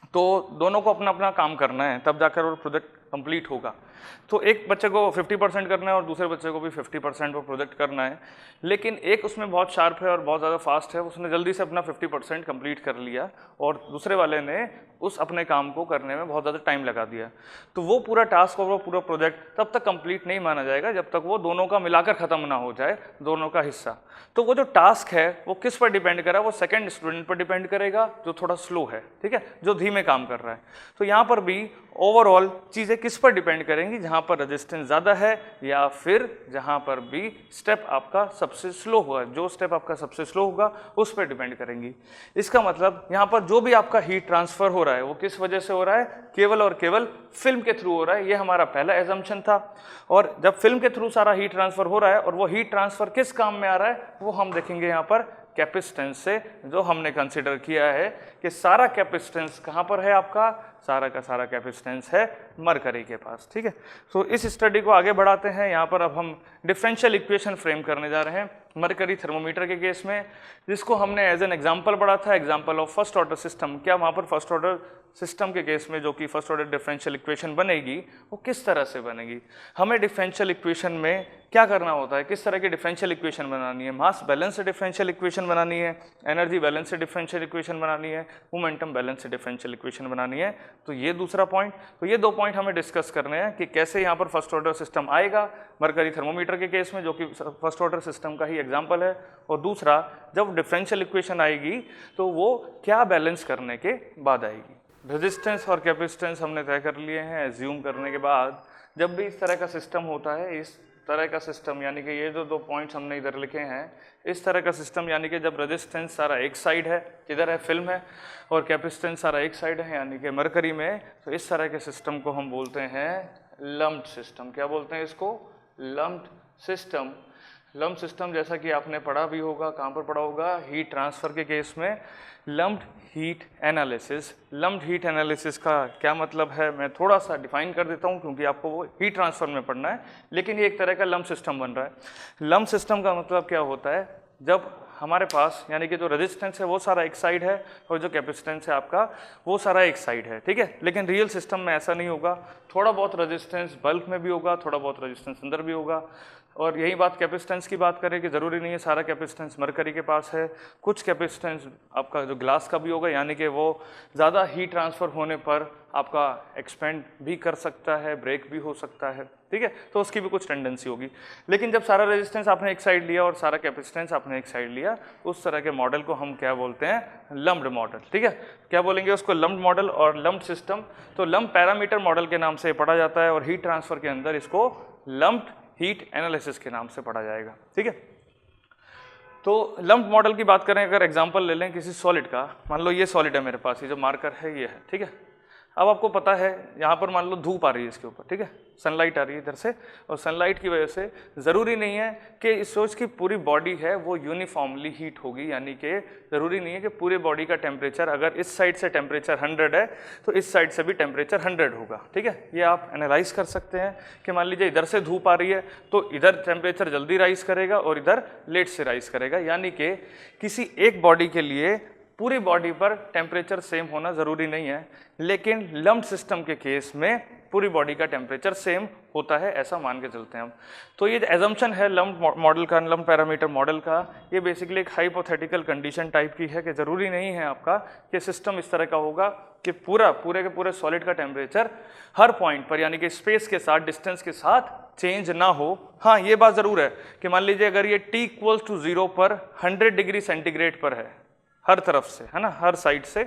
तो दोनों को अपना अपना काम करना है, तब जाकर वो प्रोजेक्ट कंप्लीट होगा। तो एक बच्चे को 50% करना है और दूसरे बच्चे को भी 50% वो प्रोजेक्ट करना है, लेकिन एक उसमें बहुत शार्प है और बहुत ज़्यादा फास्ट है, उसने जल्दी से अपना 50% कंप्लीट कर लिया, और दूसरे वाले ने उस अपने काम को करने में बहुत ज़्यादा टाइम लगा दिया। तो वो पूरा टास्क और वो पूरा प्रोजेक्ट तब तक कंप्लीट नहीं माना जाएगा जब तक वो दोनों का मिलाकर ख़त्म ना हो जाए, दोनों का हिस्सा। तो वो जो टास्क है वो किस पर डिपेंड करेगा, वो सेकंड स्टूडेंट पर डिपेंड करेगा जो थोड़ा स्लो है, ठीक है, जो धीमे काम कर रहा है। तो यहाँ पर भी ओवरऑल चीज़ें किस पर डिपेंड करेंगी, जहाँ पर रेजिस्टेंस ज़्यादा है या फिर जहाँ पर भी स्टेप आपका सबसे स्लो होगा, जो स्टेप आपका सबसे स्लो होगा उस पर डिपेंड करेंगी। इसका मतलब यहाँ पर जो भी आपका हीट ट्रांसफ़र हो रहा है वो किस वजह से हो रहा है, केवल और केवल फिल्म के थ्रू हो रहा है। ये हमारा पहला एजम्पशन था। और जब फिल्म के थ्रू सारा हीट ट्रांसफ़र हो रहा है और वो हीट ट्रांसफ़र किस काम में आ रहा है, वो हम देखेंगे यहाँ पर कैपेसिटेंस से, जो हमने कंसिडर किया है कि सारा कैपेसिटेंस कहाँ पर है आपका, सारा का सारा कैपेसिटेंस है मरकरी के पास। ठीक है, तो इस स्टडी को आगे बढ़ाते हैं। यहाँ पर अब हम डिफरेंशियल इक्वेशन फ्रेम करने जा रहे हैं मरकरी थर्मोमीटर के केस में, जिसको हमने एज एन एग्जांपल पढ़ा था, example of first order system. क्या वहाँ पर फर्स्ट ऑर्डर सिस्टम के केस में जो कि फर्स्ट ऑर्डर डिफरेंशियल इक्वेशन बनेगी वो किस तरह से बनेगी, हमें डिफरेंशियल इक्वेशन में क्या करना होता है, किस तरह की डिफरेंशियल इक्वेशन बनानी है, मास बैलेंस से डिफरेंशियल इक्वेशन बनानी है, एनर्जी बैलेंस से डिफरेंशियल इक्वेशन बनानी है, मोमेंटम बैलेंस से डिफरेंशियल इक्वेशन बनानी है। तो ये दूसरा पॉइंट, तो ये दो पॉइंट हमें डिस्कस करने हैं कि कैसे यहाँ पर फर्स्ट ऑर्डर सिस्टम आएगा मरकरी थर्मोमीटर के केस में, जो कि फर्स्ट ऑर्डर सिस्टम का ही एग्जाम्पल है, और दूसरा जब डिफरेंशियल इक्वेशन आएगी तो वो क्या बैलेंस करने के बाद आएगी। रेजिस्टेंस और कैपेसिटेंस हमने तय कर लिए हैं। एज्यूम करने के बाद जब भी इस तरह का सिस्टम होता है, इस तरह का सिस्टम, यानी कि ये जो दो पॉइंट्स हमने इधर लिखे हैं, इस तरह का सिस्टम, यानी कि जब रेजिस्टेंस सारा एक साइड है, इधर है फिल्म है, और कैपेसिटेंस सारा एक साइड है यानी कि मरकरी में, तो इस तरह के सिस्टम को हम बोलते हैं लम्प्ड सिस्टम। क्या बोलते हैं इसको, लम्प्ड सिस्टम। लम्प्ड सिस्टम जैसा कि आपने पढ़ा भी होगा, कहाँ पर पढ़ा होगा, हीट ट्रांसफ़र के केस में lumped heat analysis. Lumped heat analysis का क्या मतलब है मैं थोड़ा सा डिफाइन कर देता हूँ, क्योंकि आपको वो हीट ट्रांसफ़र में पढ़ना है, लेकिन ये एक तरह का लम्प्ड सिस्टम बन रहा है। लम्प्ड सिस्टम का मतलब क्या होता है, जब हमारे पास यानी कि जो रेजिस्टेंस है वो सारा एक साइड है और जो कैपेसिटेंस है आपका वो सारा एक साइड है, ठीक है। लेकिन रियल सिस्टम में ऐसा नहीं होगा, थोड़ा बहुत रेजिस्टेंस बल्क में भी होगा, थोड़ा बहुत रेजिस्टेंस अंदर भी होगा। और यही बात कैपेसिटेंस की बात करें कि ज़रूरी नहीं है सारा कैपेसिटेंस मरकरी के पास है, कुछ कैपेसिटेंस आपका जो ग्लास का भी होगा, यानी कि वो ज़्यादा हीट ट्रांसफ़र होने पर आपका एक्सपेंड भी कर सकता है, ब्रेक भी हो सकता है, ठीक है, तो उसकी भी कुछ टेंडेंसी होगी। लेकिन जब सारा रेजिस्टेंस आपने एक साइड लिया और सारा कैपेसिटेंस आपने एक साइड लिया, उस तरह के मॉडल को हम क्या बोलते हैं, लम्प्ड मॉडल, ठीक है। क्या बोलेंगे उसको, लम्प्ड मॉडल और लम्प्ड सिस्टम। तो लम्प्ड पैरामीटर मॉडल के नाम से पढ़ा जाता है और हीट ट्रांसफ़र के अंदर इसको लम्प्ड हीट एनालिसिस के नाम से पढ़ा जाएगा, ठीक है। तो लम्प्ड मॉडल की बात करें, अगर एग्जांपल ले लें किसी सॉलिड का, मान लो ये सॉलिड है मेरे पास, ये जो मार्कर है ये है, ठीक है। अब आपको पता है यहाँ पर मान लो धूप आ रही है इसके ऊपर, ठीक है, सनलाइट आ रही है इधर से, और सनलाइट की वजह से ज़रूरी नहीं है कि इस सोच की पूरी बॉडी है वो यूनिफॉर्मली हीट होगी, यानी कि ज़रूरी नहीं है कि पूरे बॉडी का टेम्परेचर, अगर इस साइड से टेम्परेचर 100 है तो इस साइड से भी टेम्परेचर 100 होगा, ठीक है। ये आप एनालाइज कर सकते हैं कि मान लीजिए इधर से धूप आ रही है तो इधर टेम्परेचर जल्दी राइज करेगा और इधर लेट से राइज करेगा, यानी कि किसी एक बॉडी के लिए पूरी बॉडी पर टेम्परेचर सेम होना ज़रूरी नहीं है, लेकिन लम्प्ड सिस्टम के केस में पूरी बॉडी का टेम्परेचर सेम होता है, ऐसा मान के चलते हैं हम। तो ये एजम्पशन है लम्प्ड मॉडल का, लम्प्ड पैरामीटर मॉडल का, ये बेसिकली एक हाइपोथेटिकल कंडीशन टाइप की है कि ज़रूरी नहीं है आपका कि सिस्टम इस तरह का होगा कि पूरे के पूरे सॉलिड का टेम्परेचर हर पॉइंट पर, यानी कि स्पेस के साथ, डिस्टेंस के साथ चेंज ना हो। हाँ, ये बात ज़रूर है कि मान लीजिए अगर ये T = 0 पर 100 डिग्री सेंटीग्रेड पर है, हर तरफ से, है ना, हर साइड से,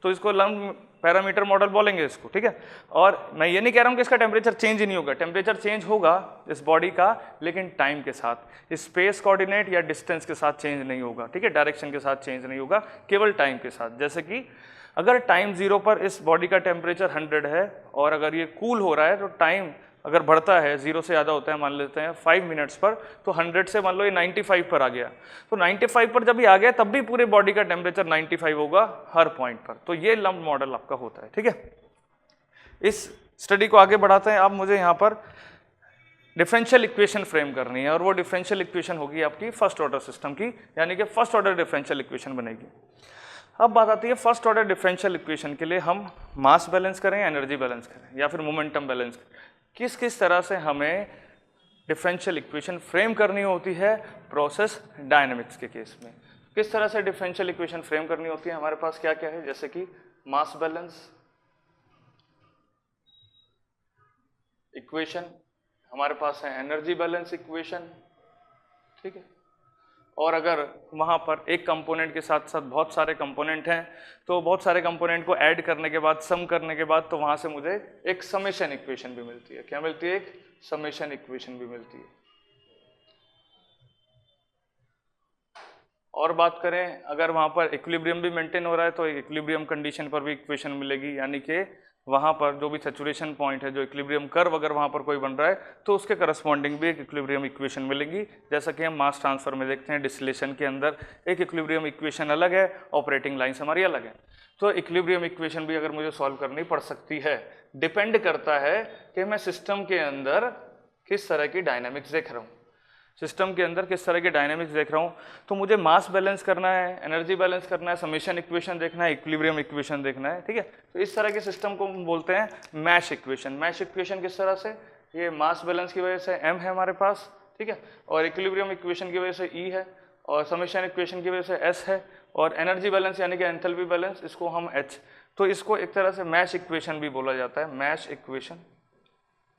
तो इसको लम्प पैरामीटर मॉडल बोलेंगे इसको, ठीक है। और मैं ये नहीं कह रहा हूँ कि इसका टेम्परेचर चेंज ही नहीं होगा, टेम्परेचर चेंज होगा इस बॉडी का, लेकिन टाइम के साथ, स्पेस कोऑर्डिनेट या डिस्टेंस के साथ चेंज नहीं होगा, ठीक है, डायरेक्शन के साथ चेंज नहीं होगा, केवल टाइम के साथ। जैसे कि अगर टाइम 0 पर इस बॉडी का टेम्परेचर 100 है और अगर ये कूल हो रहा है तो टाइम अगर बढ़ता है, 0 से ज़्यादा होता है, मान लेते हैं 5 मिनट्स पर, तो 100 से मान लो ये 95 पर आ गया, तो 95 पर जब भी आ गया तब भी पूरे बॉडी का टेम्परेचर 95 होगा हर पॉइंट पर। तो ये लम्प मॉडल आपका होता है, ठीक है। इस स्टडी को आगे बढ़ाते हैं। अब मुझे यहाँ पर डिफरेंशियल इक्वेशन फ्रेम करनी है और वो डिफरेंशियल इक्वेशन होगी आपकी फर्स्ट ऑर्डर सिस्टम की, यानी कि फर्स्ट ऑर्डर डिफरेंशियल इक्वेशन बनेगी। अब बात आती है फर्स्ट ऑर्डर डिफरेंशियल इक्वेशन के लिए हम मास बैलेंस करें, एनर्जी बैलेंस करें या फिर मोमेंटम बैलेंस करें, किस किस तरह से हमें डिफरेंशियल इक्वेशन फ्रेम करनी होती है प्रोसेस डायनामिक्स के केस में। किस तरह से डिफरेंशियल इक्वेशन फ्रेम करनी होती है, हमारे पास क्या क्या है, जैसे कि मास बैलेंस इक्वेशन, हमारे पास है एनर्जी बैलेंस इक्वेशन, ठीक है। और अगर वहाँ पर एक कंपोनेंट के साथ साथ बहुत सारे कंपोनेंट हैं तो बहुत सारे कंपोनेंट को ऐड करने के बाद, सम करने के बाद, तो वहाँ से मुझे एक समेशन इक्वेशन भी मिलती है। क्या मिलती है? एक समेशन इक्वेशन भी मिलती है। और बात करें अगर वहाँ पर इक्विलिब्रियम भी मेंटेन हो रहा है तो एक इक्विलिब्रियम कंडीशन पर भी इक्वेशन मिलेगी, यानी कि वहाँ पर जो भी सैचुरेशन पॉइंट है, जो इक्विलिब्रियम कर्व अगर वहाँ पर कोई बन रहा है तो उसके करस्पॉन्डिंग भी एक इक्विलिब्रियम इक्वेशन मिलेगी। जैसा कि हम मास ट्रांसफर में देखते हैं, डिस्टिलेशन के अंदर एक इक्विलिब्रियम इक्वेशन अलग है, ऑपरेटिंग लाइन्स हमारी अलग है। तो इक्विलिब्रियम इक्वेशन भी अगर मुझे सॉल्व करनी पड़ सकती है, डिपेंड करता है कि मैं सिस्टम के अंदर किस तरह की डायनामिक्स देख रहा हूँ, सिस्टम के अंदर किस तरह के डायनामिक्स देख रहा हूँ। तो मुझे मास बैलेंस करना है, एनर्जी बैलेंस करना है, समेशन इक्वेशन देखना है, इक्विलिब्रियम इक्वेशन देखना है, ठीक है। तो इस तरह के सिस्टम को हम बोलते हैं मैश इक्वेशन। मैश इक्वेशन किस तरह से, ये मास बैलेंस की वजह से m है हमारे पास, ठीक है, और इक्विलिब्रियम इक्वेशन की वजह से E है, और समेशन इक्वेशन की वजह से S है, और एनर्जी बैलेंस यानी कि एंथैल्पी बैलेंस, इसको हम H। तो इसको एक तरह से मैश इक्वेशन भी बोला जाता है, मैश इक्वेशन,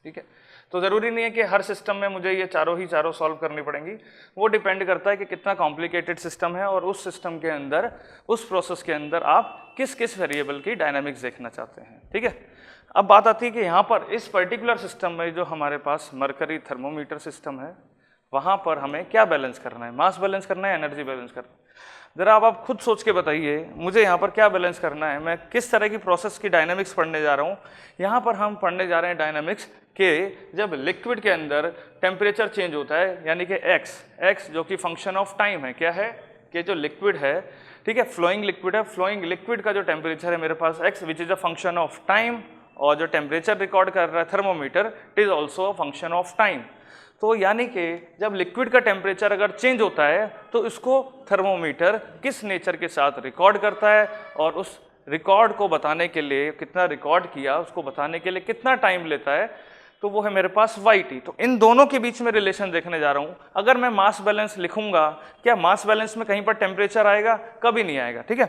ठीक है। तो ज़रूरी नहीं है कि हर सिस्टम में मुझे ये चारों सॉल्व करनी पड़ेंगी, वो डिपेंड करता है कि कितना कॉम्प्लिकेटेड सिस्टम है और उस सिस्टम के अंदर, उस प्रोसेस के अंदर आप किस किस वेरिएबल की डायनामिक्स देखना चाहते हैं, ठीक है। अब बात आती है कि यहाँ पर इस पर्टिकुलर सिस्टम में जो हमारे पास मरकरी थर्मोमीटर सिस्टम है, वहाँ पर हमें क्या बैलेंस करना है, मास बैलेंस करना है, एनर्जी बैलेंस करना है। ज़रा अब आप खुद सोच के बताइए मुझे यहाँ पर क्या बैलेंस करना है, मैं किस तरह की प्रोसेस की डायनामिक्स पढ़ने जा रहा हूँ। यहाँ पर हम पढ़ने जा रहे हैं डायनामिक्स के जब लिक्विड के अंदर टेम्परेचर चेंज होता है, यानी कि एक्स जो कि फंक्शन ऑफ टाइम है, क्या है कि जो लिक्विड है, ठीक है, फ्लोइंग लिक्विड है, फ्लोइंग लिक्विड का जो टेम्परेचर है मेरे पास X which is a function of time, और जो टेम्परेचर रिकॉर्ड कर रहा है thermometer it is also a function of time. तो यानी कि जब लिक्विड का टेम्परेचर अगर चेंज होता है तो इसको थर्मोमीटर किस नेचर के साथ रिकॉर्ड करता है, और उस रिकॉर्ड को बताने के लिए, कितना रिकॉर्ड किया उसको बताने के लिए कितना टाइम लेता है, तो वो है मेरे पास YT। तो इन दोनों के बीच में रिलेशन देखने जा रहा हूँ। अगर मैं मास बैलेंस लिखूंगा, क्या मास बैलेंस में कहीं पर टेम्परेचर आएगा? कभी नहीं आएगा, ठीक है।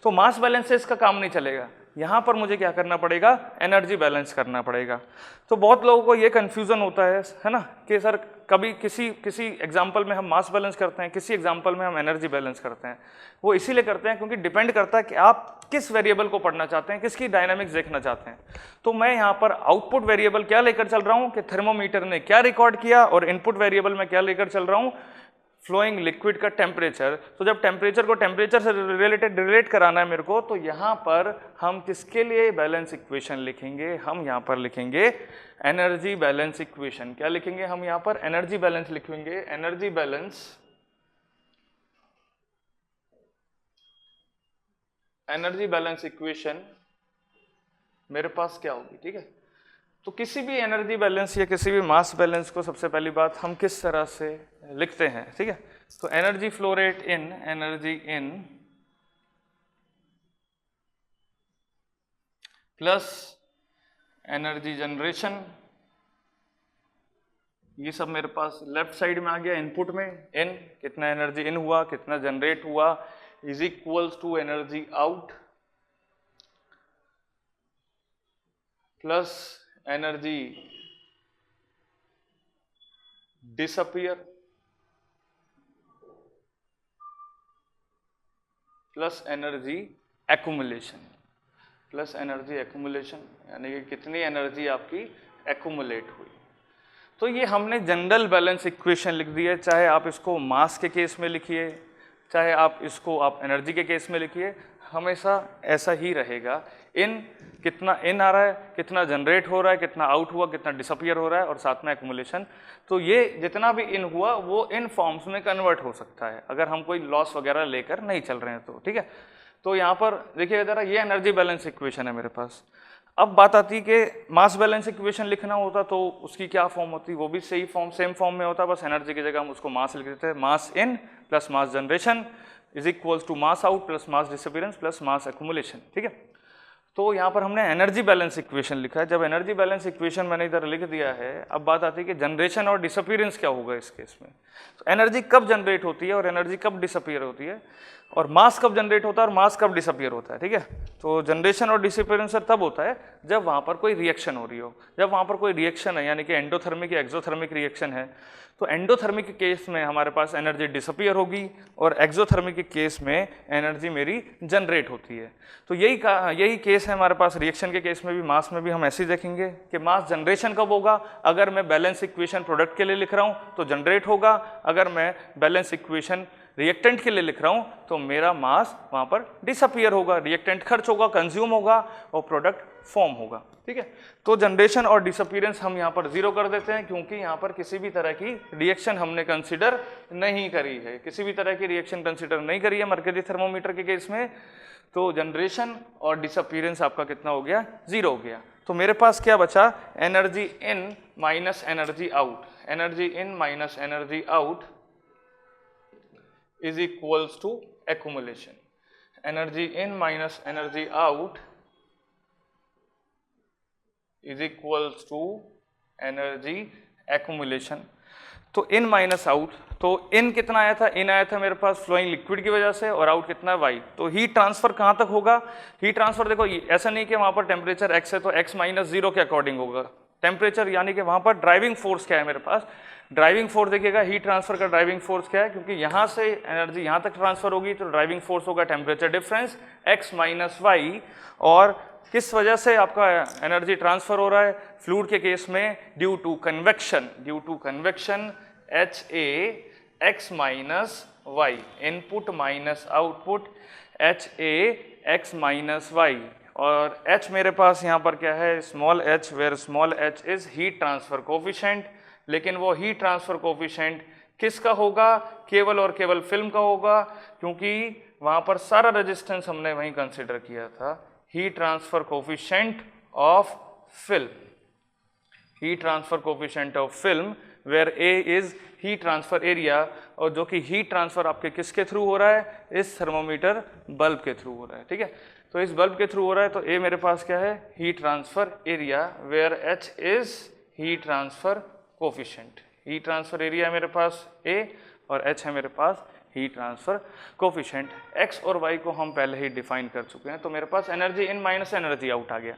तो मास बैलेंस से इसका काम नहीं चलेगा, यहाँ पर मुझे क्या करना पड़ेगा, एनर्जी बैलेंस करना पड़ेगा। तो बहुत लोगों को ये कन्फ्यूज़न होता है ना, कि सर कभी किसी एग्जाम्पल में हम मास बैलेंस करते हैं, किसी एग्जाम्पल में हम एनर्जी बैलेंस करते हैं। वो इसीलिए करते हैं क्योंकि डिपेंड करता है कि आप किस वेरिएबल को पढ़ना चाहते हैं, किसकी डायनामिक्स देखना चाहते हैं। तो मैं यहाँ पर आउटपुट वेरिएबल क्या लेकर चल रहा हूँ कि थर्मोमीटर ने क्या रिकॉर्ड किया, और इनपुट वेरिएबल में क्या लेकर चल रहा हूँ, फ्लोइंग लिक्विड का टेम्परेचर। तो जब टेम्परेचर को टेम्परेचर से रिलेट कराना है मेरे को, तो यहाँ पर हम किसके लिए बैलेंस इक्वेशन लिखेंगे, हम यहाँ पर लिखेंगे एनर्जी बैलेंस इक्वेशन। क्या लिखेंगे हम यहाँ पर? एनर्जी बैलेंस लिखेंगे। एनर्जी बैलेंस इक्वेशन मेरे पास क्या होगी, ठीक है। तो किसी भी एनर्जी बैलेंस या किसी भी मास बैलेंस को सबसे पहली बात हम किस तरह से लिखते हैं, ठीक है। तो energy flow rate in, energy in plus energy generation, ये सब मेरे पास लेफ्ट साइड में आ गया इनपुट में। इन कितना एनर्जी इन हुआ, कितना जनरेट हुआ, is equals to energy out plus energy disappear plus energy accumulation, plus energy accumulation यानी कि कितनी एनर्जी आपकी एक्यूमुलेट हुई। तो ये हमने जनरल बैलेंस इक्वेशन लिख दी है, चाहे आप इसको मास के केस में लिखिए, चाहे आप इसको आप एनर्जी के केस में लिखिए, हमेशा ऐसा ही रहेगा। इन कितना इन आ रहा है, कितना जनरेट हो रहा है, कितना आउट हुआ, कितना डिसअपियर हो रहा है, और साथ में एक्यूमुलेशन। तो ये जितना भी इन हुआ वो इन फॉर्म्स में कन्वर्ट हो सकता है अगर हम कोई लॉस वगैरह लेकर नहीं चल रहे हैं तो, ठीक है। तो यहाँ पर देखिए जरा, ये एनर्जी बैलेंस इक्वेशन है मेरे पास। अब बात आती है कि मास बैलेंस इक्वेशन लिखना होता तो उसकी क्या फॉर्म होती, वो भी सही फॉर्म सेम फॉर्म में होता, बस एनर्जी की जगह हम उसको मास लिख देते हैं। Mass in plus mass generation is equals to mass out plus mass disappearance plus mass accumulation, ठीक है। तो यहाँ पर हमने एनर्जी बैलेंस इक्वेशन लिखा है। जब एनर्जी बैलेंस इक्वेशन मैंने इधर लिख दिया है, अब बात आती है कि जनरेशन और डिसअपियरेंस क्या होगा इस केस में। तो एनर्जी कब जनरेट होती है और एनर्जी कब डिसअपियर होती है, और मास कब जनरेट होता है और मास कब डिसअपियर होता है, ठीक है। तो जनरेशन और डिसअपियरेंस तब होता है जब वहाँ पर कोई रिएक्शन हो रही हो। जब वहाँ पर कोई रिएक्शन है यानी कि एंडोथर्मिक या एक्सोथर्मिक रिएक्शन है, तो एंडोथर्मिक के केस में हमारे पास एनर्जी डिसअपियर होगी और एक्सोथर्मिक के केस में एनर्जी मेरी जनरेट होती है। तो यही केस है हमारे पास रिएक्शन के केस में भी, मास में भी हम ऐसे ही देखेंगे कि मास जनरेशन कब होगा, अगर मैं बैलेंस इक्वेशन प्रोडक्ट के लिए लिख रहा हूँ तो जनरेट होगा, अगर मैं बैलेंस इक्वेशन रिएक्टेंट के लिए लिख रहा हूँ तो मेरा मास वहाँ पर डिसअपियर होगा, रिएक्टेंट खर्च होगा, कंज्यूम होगा और प्रोडक्ट फॉर्म होगा, ठीक है। तो जनरेशन और डिसअपियरेंस हम यहाँ पर 0 कर देते हैं क्योंकि यहाँ पर किसी भी तरह की रिएक्शन हमने कंसिडर नहीं करी है, किसी भी तरह की रिएक्शन कंसिडर नहीं करी है मरकरी थर्मोमीटर के केस में। तो जनरेशन और डिसअपियरेंस आपका कितना हो गया, 0 हो गया। तो मेरे पास क्या बचा, energy in minus energy out, energy in minus energy out is equals to accumulation. Energy in minus energy out is equals to energy accumulation. तो इन माइनस आउट, तो इन कितना आया था, इन आया था मेरे पास फ्लोइंग लिक्विड की वजह से, और आउट कितना है वाई। तो हीट ट्रांसफर कहाँ तक होगा, हीट ट्रांसफर देखो ऐसा नहीं कि वहाँ पर टेम्परेचर एक्स है तो एक्स माइनस 0 के अकॉर्डिंग होगा टेम्परेचर, यानी कि वहाँ पर ड्राइविंग फोर्स क्या है मेरे पास, ड्राइविंग फोर्स देखिएगा हीट ट्रांसफर का ड्राइविंग फोर्स क्या है, क्योंकि यहाँ से एनर्जी यहाँ तक ट्रांसफर होगी तो ड्राइविंग फोर्स होगा temperature difference x minus y. और किस वजह से आपका एनर्जी ट्रांसफर हो रहा है, फ्लूइड के केस में due to convection h a x minus y, input minus output h a x minus y. और h मेरे पास यहाँ पर क्या है, small h, where small h is heat transfer coefficient. लेकिन वो हीट ट्रांसफर कोफिशिएंट किसका होगा, केवल और केवल फिल्म का होगा, क्योंकि वहाँ पर सारा रेजिस्टेंस हमने वहीं कंसिडर किया था। Heat transfer coefficient of film, heat transfer coefficient of film where A is heat transfer area, और जो कि हीट ट्रांसफर आपके किसके थ्रू हो रहा है, इस थर्मोमीटर बल्ब के थ्रू हो रहा है, ठीक है। तो इस बल्ब के थ्रू हो रहा है, तो A मेरे पास क्या है, heat transfer area, where H is heat transfer coefficient. Heat transfer area है मेरे पास A और H है मेरे पास हीट ट्रांसफर कोफिशिएंट। X और Y को हम पहले ही डिफाइन कर चुके हैं, तो मेरे पास energy in minus energy out आ गया।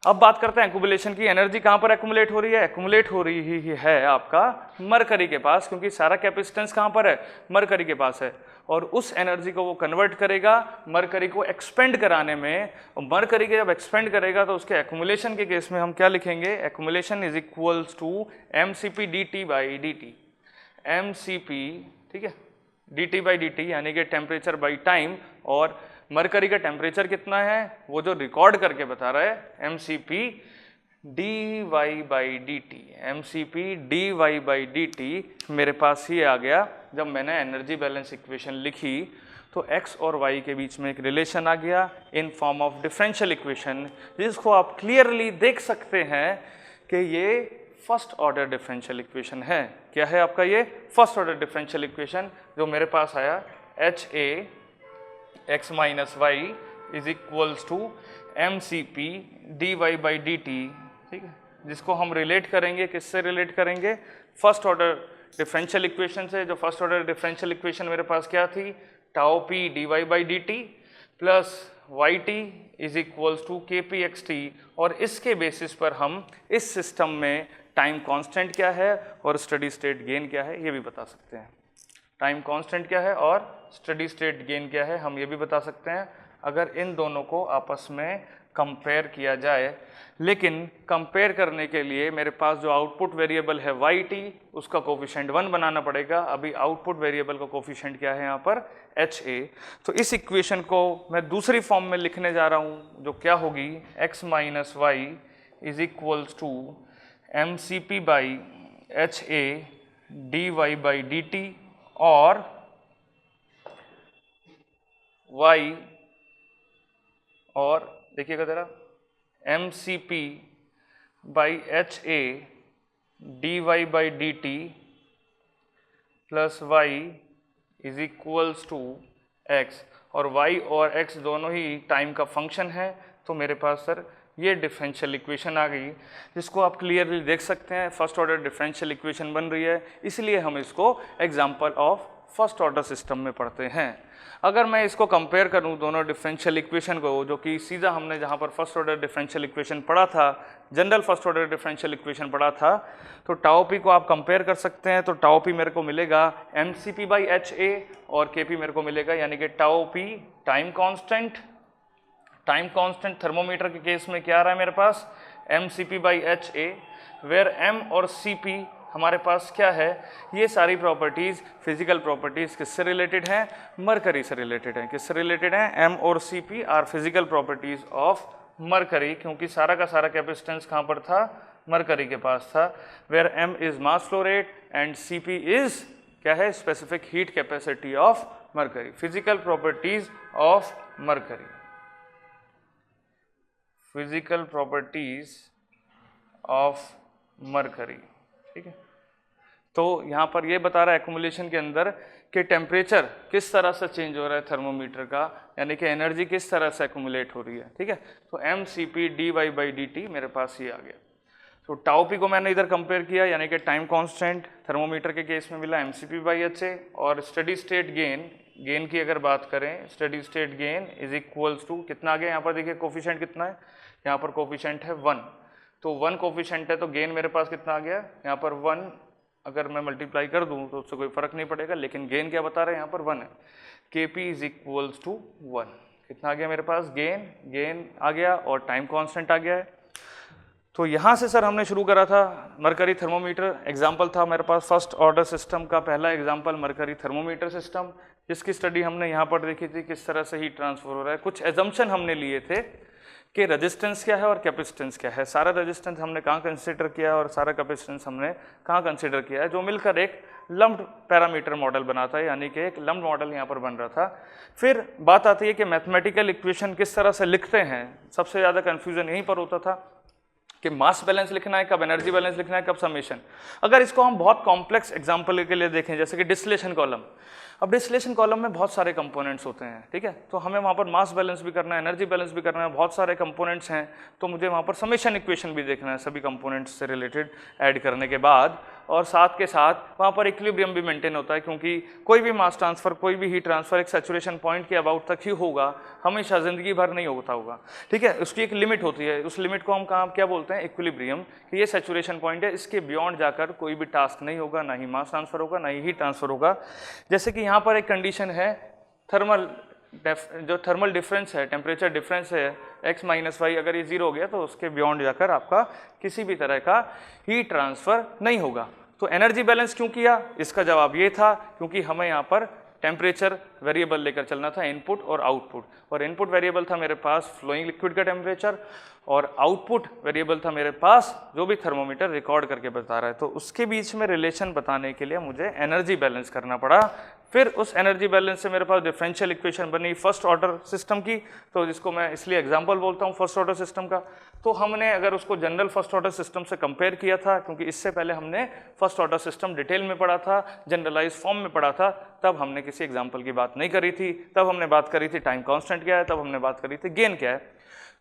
अब बात करते हैं एक्यूमुलेशन की। एनर्जी कहाँ पर एक्यूमुलेट हो रही है, एक्यूमुलेट हो रही है आपका मरकरी के पास, क्योंकि सारा कैपेसिटेंस कहाँ पर है, मरकरी के पास है। और उस एनर्जी को वो कन्वर्ट करेगा मरकरी को एक्सपेंड कराने में, और मरकरी के जब एक्सपेंड करेगा तो उसके एक्यूमुलेशन के केस में हम क्या लिखेंगे, accumulation is equals to mCp dt by dt, mCp, ठीक है, dt बाई dt यानी कि टेम्परेचर बाई टाइम, और मरकरी का टेम्परेचर कितना है वो जो रिकॉर्ड करके बता रहा है, mCp dy by dt, mCp dy by dt मेरे पास ही आ गया। जब मैंने एनर्जी बैलेंस इक्वेशन लिखी तो x और y के बीच में एक रिलेशन आ गया in form of differential equation, जिसको आप क्लियरली देख सकते हैं कि ये फर्स्ट ऑर्डर डिफरेंशियल इक्वेशन है। क्या है आपका ये फर्स्ट ऑर्डर डिफरेंशियल इक्वेशन, जो मेरे पास आया HA x minus Y is equals to mCp dy by dt, ठीक है, जिसको हम रिलेट करेंगे, किससे रिलेट करेंगे, फर्स्ट ऑर्डर डिफरेंशियल इक्वेशन से। जो फर्स्ट ऑर्डर डिफरेंशियल इक्वेशन मेरे पास क्या थी, tau p dy by dt plus yt is equals to kp xt, और इसके बेसिस पर हम इस सिस्टम में टाइम कांस्टेंट क्या है और स्टेडी स्टेट गेन क्या है ये भी बता सकते हैं। टाइम कांस्टेंट क्या है और स्टडी स्टेट गेन क्या है, हम ये भी बता सकते हैं अगर इन दोनों को आपस में कंपेयर किया जाए। लेकिन कंपेयर करने के लिए मेरे पास जो आउटपुट वेरिएबल है yt, उसका कोफिशिएंट 1 बनाना पड़ेगा। अभी आउटपुट वेरिएबल का कोफिशिएंट क्या है यहाँ पर ha। तो इस इक्वेशन को मैं दूसरी फॉर्म में लिखने जा रहा हूँ जो क्या होगी x minus Y is equals to mcp by ha dy by dt और y और देखिएगा जरा mcp by ha dy by dt plus y is equals to x और y और x दोनों ही टाइम का फंक्शन है। तो मेरे पास सर ये डिफरेंशियल इक्वेशन आ गई जिसको आप क्लियरली देख सकते हैं फर्स्ट ऑर्डर डिफरेंशियल इक्वेशन बन रही है, इसलिए हम इसको example of first order system में पढ़ते हैं। अगर मैं इसको कंपेयर करूं दोनों डिफरेंशियल इक्वेशन को, जो कि सीधा हमने जहां पर फर्स्ट ऑर्डर डिफरेंशियल इक्वेशन पढ़ा था, general first order differential equation पढ़ा था, तो टाउ पी को आप कंपेयर कर सकते हैं। तो टाउ पी मेरे को मिलेगा mcp बाई ha और kp मेरे को मिलेगा यानी कि tau p time constant. Time constant thermometer के केस में क्या आ रहा है मेरे पास mcp by ha, where m और cp हमारे पास क्या है, ये सारी प्रॉपर्टीज फिजिकल प्रॉपर्टीज किससे रिलेटेड हैं, मरकरी से रिलेटेड हैं। किससे रिलेटेड हैं, m और cp are physical properties of mercury, क्योंकि सारा का सारा कैपेसिटेंस कहाँ पर था, मरकरी के पास था। Where m is mass flow rate and cp is क्या है, specific heat capacity of mercury. Physical properties of mercury, physical properties of mercury, ठीक है। तो यहाँ पर ये बता रहा है एक्युमुलेशन के अंदर कि टेम्परेचर किस तरह से चेंज हो रहा है थर्मोमीटर का, यानी कि एनर्जी किस तरह से एक्युमुलेट हो रही है, ठीक है। तो mcp dy बाई dt मेरे पास ये आ गया। तो टाउ पी को मैंने इधर कंपेयर किया यानी कि टाइम कांस्टेंट थर्मोमीटर के केस में मिला mcp बाई ha और स्टडी स्टेट गेन की अगर बात करें, steady state gain is equals to कितना आ गया, यहाँ पर देखिए कोफिशिएंट कितना है, यहाँ पर कोफिशिएंट है 1, तो 1 कोफिशिएंट है तो गेन मेरे पास कितना आ गया, यहाँ पर 1 अगर मैं मल्टीप्लाई कर दूं तो उससे कोई फर्क नहीं पड़ेगा, लेकिन गेन क्या बता रहे हैं यहाँ पर 1 है। kp इज इक्वल्स टू 1, कितना आ गया मेरे पास, गेन आ गया और टाइम कांस्टेंट आ गया है। तो यहाँ से सर हमने शुरू करा था मरकरी थर्मोमीटर, एग्जाम्पल था मेरे पास फर्स्ट ऑर्डर सिस्टम का पहला एग्जाम्पल मरकरी थर्मोमीटर सिस्टम, जिसकी स्टडी हमने यहाँ पर देखी थी किस तरह से हीट ट्रांसफर हो रहा है। कुछ एजम्पशन हमने लिए थे कि रेजिस्टेंस क्या है और कैपेसिटेंस क्या है, सारा रेजिस्टेंस हमने कहाँ कंसीडर किया और सारा कैपेसिटेंस हमने कहाँ कंसीडर किया है, जो मिलकर एक लम्प्ड पैरामीटर मॉडल बनाता है, यानी कि एक लम्प्ड मॉडल यहाँ पर बन रहा था। फिर बात आती है कि मैथमेटिकल इक्वेशन किस तरह से लिखते हैं, सबसे ज़्यादा कन्फ्यूजन यहीं पर होता था कि मास बैलेंस लिखना है, कब एनर्जी बैलेंस लिखना है, कब समेशन। अगर इसको हम बहुत कॉम्प्लेक्स एग्जाम्पल के लिए देखें जैसे कि डिस्टिलेशन कॉलम, अब डिस्टिलेशन कॉलम में बहुत सारे कंपोनेंट्स होते हैं, ठीक है, तो हमें वहाँ पर मास बैलेंस भी करना है, एनर्जी बैलेंस भी करना है, बहुत सारे कंपोनेंट्स हैं, तो मुझे वहाँ पर समेशन इक्वेशन भी देखना है सभी कंपोनेंट्स से रिलेटेड ऐड करने के बाद, और साथ के साथ वहाँ पर इक्विलिब्रियम भी मेंटेन होता है, क्योंकि कोई भी मास ट्रांसफर, कोई भी हीट ट्रांसफर एक सैचुरेशन पॉइंट के अबाउट तक ही होगा, हमेशा ज़िंदगी भर नहीं होता होगा, ठीक है, उसकी एक लिमिट होती है, उस लिमिट को हम कहाँ क्या बोलते हैं, इक्विलिब्रियम, कि ये सैचुरेशन पॉइंट है, इसके बियॉन्ड जाकर कोई भी टास्क नहीं होगा, ना ही मास ट्रांसफर होगा, ना ही हीट ट्रांसफर होगा। जैसे कि यहाँ पर एक कंडीशन है जो थर्मल डिफरेंस है, टेम्परेचर डिफरेंस है x माइनस वाई, अगर ये 0 हो गया तो उसके बियॉन्ड जाकर आपका किसी भी तरह का हीट ट्रांसफर नहीं होगा। तो एनर्जी बैलेंस क्यों किया, इसका जवाब ये था क्योंकि हमें यहाँ पर टेम्परेचर वेरिएबल लेकर चलना था, इनपुट और आउटपुट, और इनपुट वेरिएबल था मेरे पास फ्लोइंग लिक्विड का टेम्परेचर और आउटपुट वेरिएबल था मेरे पास जो भी थर्मोमीटर रिकॉर्ड करके बता रहा है। तो उसके बीच में रिलेशन बताने के लिए मुझे एनर्जी बैलेंस करना पड़ा। फिर उस एनर्जी बैलेंस से मेरे पास डिफरेंशियल इक्वेशन बनी फर्स्ट ऑर्डर सिस्टम की, तो जिसको मैं इसलिए एग्जांपल बोलता हूँ फर्स्ट ऑर्डर सिस्टम का। तो हमने अगर उसको जनरल फर्स्ट ऑर्डर सिस्टम से कंपेयर किया था, क्योंकि इससे पहले हमने फर्स्ट ऑर्डर सिस्टम डिटेल में पढ़ा था, जनरलाइज फॉर्म में पढ़ा था, तब हमने किसी एग्जाम्पल की बात नहीं करी थी, तब हमने बात करी थी टाइम कांस्टेंट क्या है, तब हमने बात करी थी गेन क्या है।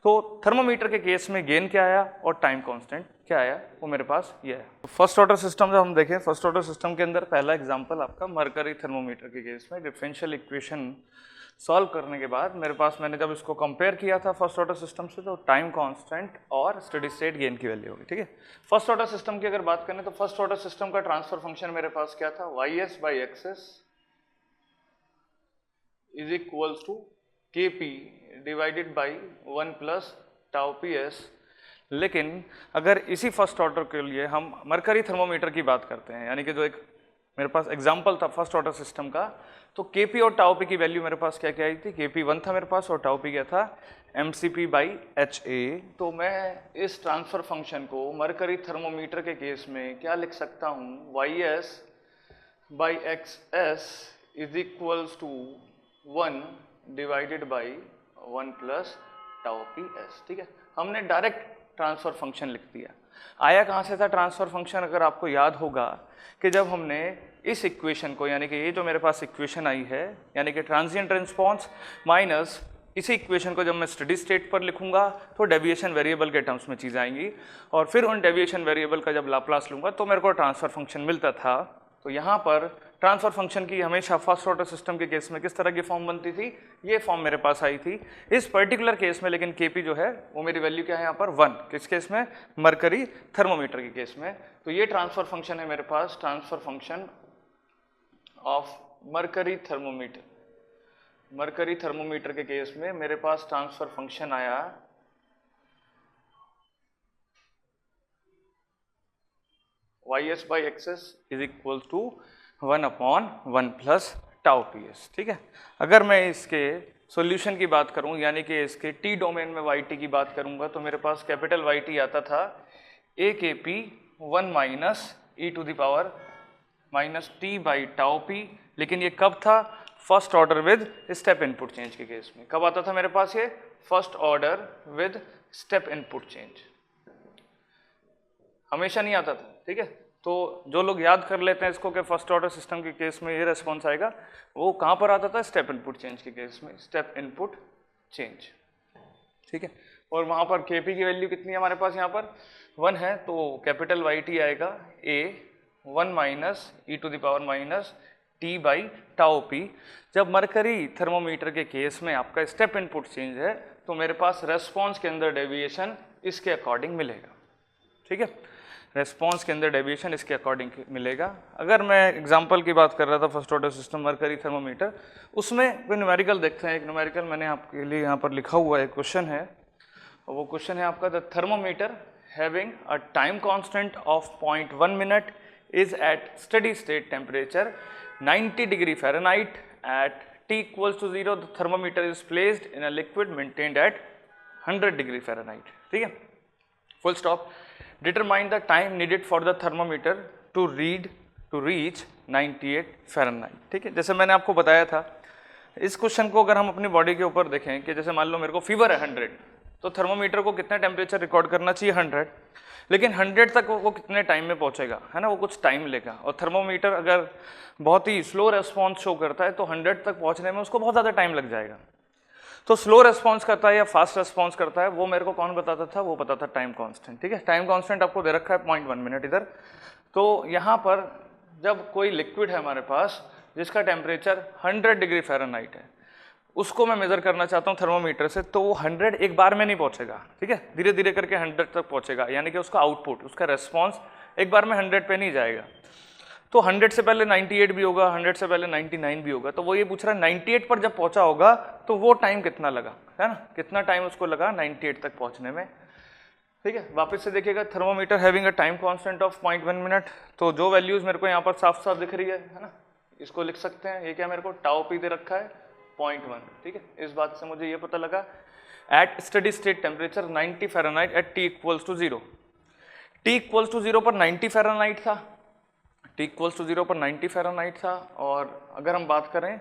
तो थर्मोमीटर के केस में गेन क्या आया और टाइम कांस्टेंट क्या आया, वो मेरे पास ये है। तो फर्स्ट ऑर्डर सिस्टम जब हम देखें, फर्स्ट ऑर्डर सिस्टम के अंदर पहला एग्जांपल आपका मरकरी थर्मोमीटर के केस में डिफरेंशियल इक्वेशन सॉल्व करने के बाद मेरे पास, मैंने जब इसको कंपेयर किया था फर्स्ट ऑर्डर सिस्टम से, तो टाइम कांस्टेंट और स्टेडी स्टेट गेन की वैल्यू होगी, ठीक है। फर्स्ट ऑर्डर सिस्टम की अगर बात करें तो फर्स्ट ऑर्डर सिस्टम का ट्रांसफर फंक्शन मेरे पास क्या था, Y S by x S is equals to K P divided by 1 plus tau P S. लेकिन अगर इसी फर्स्ट ऑर्डर के लिए हम मरकरी थर्मोमीटर की बात करते हैं, यानी कि जो एक मेरे पास एग्जाम्पल था फर्स्ट ऑर्डर सिस्टम का, तो केपी और टाउ पी की वैल्यू मेरे पास क्या क्या आई थी, केपी 1 था मेरे पास और टाउ पी क्या था, एमसीपी बाई एच ए। तो मैं इस ट्रांसफर फंक्शन को मरकरी थर्मोमीटर के केस में क्या लिख सकता हूँ, y S by x S is equals to 1 divided by 1 plus tau P S. ठीक है, हमने डायरेक्ट ट्रांसफर फंक्शन लिख दिया। आया कहाँ से था ट्रांसफर फंक्शन, अगर आपको याद होगा कि जब हमने इस इक्वेशन को, यानी कि ये जो मेरे पास इक्वेशन आई है, यानी कि ट्रांजिएंट रिस्पॉन्स माइनस इसी इक्वेशन को जब मैं स्टडी स्टेट पर लिखूंगा तो डेविएशन वेरिएबल के टर्म्स में चीज़ आएंगी, और फिर उन डेविएशन वेरिएबल का जब लाप्लास लूंगा तो मेरे को ट्रांसफर फंक्शन मिलता था। तो यहाँ पर ट्रांसफर फंक्शन की हमेशा फर्स्ट ऑर्डर सिस्टम के केस में किस तरह की फॉर्म बनती थी, ये फॉर्म मेरे पास आई थी इस पर्टिकुलर केस में। लेकिन केपी जो है वो मेरी वैल्यू क्या है यहाँ पर 1, किस केस में, मरकरी थर्मोमीटर के केस में। तो ये ट्रांसफर फंक्शन है मेरे पास, transfer function of mercury thermometer. Mercury thermometer के केस में मेरे पास ट्रांसफर फंक्शन आया Y S by x S is equal to 1/1 plus tau P S. ठीक है, अगर मैं इसके सॉल्यूशन की बात करूं, यानी कि इसके टी डोमेन में वाई टी की बात करूंगा, तो मेरे पास कैपिटल वाई टी आता था ए के p 1 minus e to the power minus t by tau p. लेकिन ये कब था, first order with step input change के केस में। कब आता था मेरे पास ये, first order with step input change, हमेशा नहीं आता था। ठीक है, तो जो लोग याद कर लेते हैं इसको कि फर्स्ट ऑर्डर सिस्टम के केस में ये रेस्पॉन्स आएगा, वो कहाँ पर आता था, स्टेप इनपुट चेंज के केस में, स्टेप इनपुट चेंज। ठीक है, और वहाँ पर केपी की वैल्यू कितनी है हमारे पास, यहाँ पर 1 है, तो कैपिटल वाई टी आएगा a 1 minus e to the power minus t by tau p. जब मरकरी थर्मोमीटर के केस में आपका स्टेप इनपुट चेंज है तो मेरे पास रेस्पॉन्स के अंदर डेविएशन इसके अकॉर्डिंग मिलेगा। ठीक है, रेस्पॉन्स के अंदर डेविएशन इसके अकॉर्डिंग मिलेगा। अगर मैं एग्जांपल की बात कर रहा था first order system mercury thermometer, उसमें कोई न्यूमेरिकल देखते हैं। एक न्यूमेरिकल मैंने आपके लिए यहाँ पर लिखा हुआ है, क्वेश्चन है, और वो क्वेश्चन है आपका, the thermometer having a time constant of 0.1 minute is at steady state temperature 90 degree Fahrenheit at t equals to 0 the thermometer is placed in a liquid maintained at 100 degree Fahrenheit. ठीक है, full stop. Determine the time needed for the thermometer to reach 98 Fahrenheit. ठीक है, जैसे मैंने आपको बताया था, इस क्वेश्चन को अगर हम अपनी बॉडी के ऊपर देखें कि जैसे मान लो मेरे को फीवर है 100, तो थर्मोमीटर को कितना टेम्परेचर रिकॉर्ड करना चाहिए 100, लेकिन 100 तक वो कितने टाइम में पहुंचेगा, है ना, वो कुछ टाइम लेगा। और थर्मोमीटर अगर बहुत ही स्लो रेस्पॉन्स शो करता है तो 100 तक पहुंचने में उसको बहुत ज़्यादा टाइम लग जाएगा। तो स्लो रेस्पॉन्स करता है या फास्ट रेस्पॉन्स करता है, वो मेरे को कौन बताता था, वो पता था टाइम कांस्टेंट। ठीक है, टाइम कांस्टेंट आपको दे रखा है 0.1 मिनट इधर। तो यहाँ पर जब कोई लिक्विड है हमारे पास जिसका टेम्परेचर 100 डिग्री फ़ारेनहाइट है, उसको मैं मेज़र करना चाहता हूँ थर्मोमीटर से, तो वो 100 एक बार में नहीं पहुँचेगा। ठीक है, धीरे धीरे करके 100 तक पहुँचेगा, यानी कि उसका आउटपुट, उसका रेस्पॉन्स एक बार में 100 पे नहीं जाएगा। तो 100 से पहले 98 भी होगा, 100 से पहले 99 भी होगा। तो वो ये पूछ रहा है 98 पर जब पहुंचा होगा तो वो टाइम कितना लगा, है ना, कितना टाइम उसको लगा 98 तक पहुंचने में। ठीक है, वापस से देखिएगा, thermometer having a time constant of 0.1 minute, तो जो वैल्यूज मेरे को यहाँ पर साफ साफ दिख रही है ना, इसको लिख सकते हैं। ये क्या मेरे को टाउ पी दे रखा है 0.1। ठीक है, इस बात से मुझे ये पता लगा at steady state temperature 90 Fahrenheit at t equals to 0। t equals to 0 पर 90 फ़ारेनहाइट था, t इक्वल्स टू 0 पर 90 फ़ारेनहाइट था। और अगर हम बात करें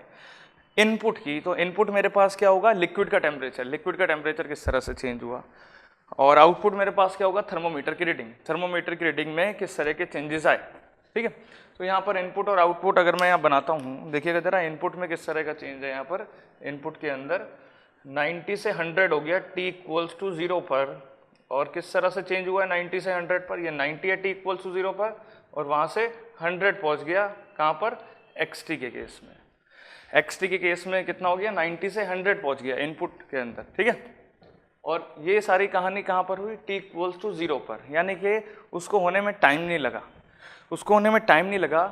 इनपुट की, तो इनपुट मेरे पास क्या होगा, लिक्विड का टेम्परेचर, लिक्विड का टेम्परेचर किस तरह से चेंज हुआ, और आउटपुट मेरे पास क्या होगा, थर्मोमीटर की रीडिंग, थर्मोमीटर की रीडिंग में किस तरह के चेंजेस आए। ठीक है, तो यहाँ पर इनपुट और आउटपुट अगर मैं यहाँ बनाता हूँ, देखिएगा जरा इनपुट में किस तरह का चेंज है। यहाँ पर इनपुट के अंदर 90 से 100 हो गया t इक्वल्स टू 0 पर, और किस तरह से चेंज हुआ है 90 से 100 पर, ये 90 है t इक्वल्स टू 0 पर, और वहाँ से 100 पहुँच गया कहाँ पर, xt के केस में। xt के केस में कितना हो गया, 90 से 100 पहुँच गया इनपुट के अंदर। ठीक है, और ये सारी कहानी कहाँ पर हुई, t इक्वल्स टू 0 पर, यानी कि उसको होने में टाइम नहीं लगा, उसको होने में टाइम नहीं लगा।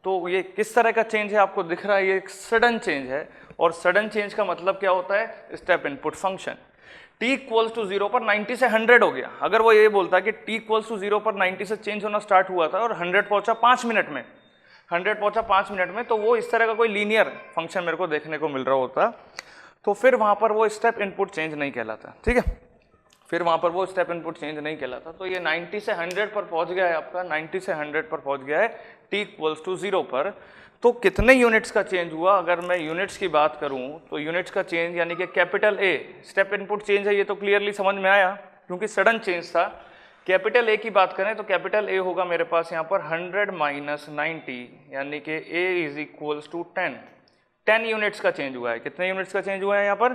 तो ये किस तरह का चेंज है आपको दिख रहा है, ये एक सडन चेंज है। और सडन चेंज का मतलब क्या होता है, step input function. t equals to 0 पर 90 से 100 हो गया। अगर वो ये बोलता है कि t इक्वल्स टू 0 पर 90 से चेंज होना स्टार्ट हुआ था और 100 पहुंचा 5 मिनट में, 100 पहुंचा 5 मिनट में, तो वो इस तरह का कोई लीनियर फंक्शन मेरे को देखने को मिल रहा होता, तो फिर वहां पर वो स्टेप इनपुट चेंज नहीं कहलाता। ठीक है, फिर वहां पर वो स्टेप इनपुट चेंज नहीं कहलाता। तो ये 90 से 100 पर पहुंच गया है आपका, 90 से 100 पर पहुंच गया है t इक्वल्स टू 0 पर। तो कितने यूनिट्स का चेंज हुआ, अगर मैं यूनिट्स की बात करूं तो यूनिट्स का चेंज यानी कि capital a step input change है, ये तो क्लियरली समझ में आया क्योंकि सडन चेंज था। कैपिटल ए की बात करें तो कैपिटल ए होगा मेरे पास यहाँ पर 100 माइनस 90 यानी कि a is equals to 10 units का चेंज हुआ है। कितने यूनिट्स का चेंज हुआ है यहाँ पर,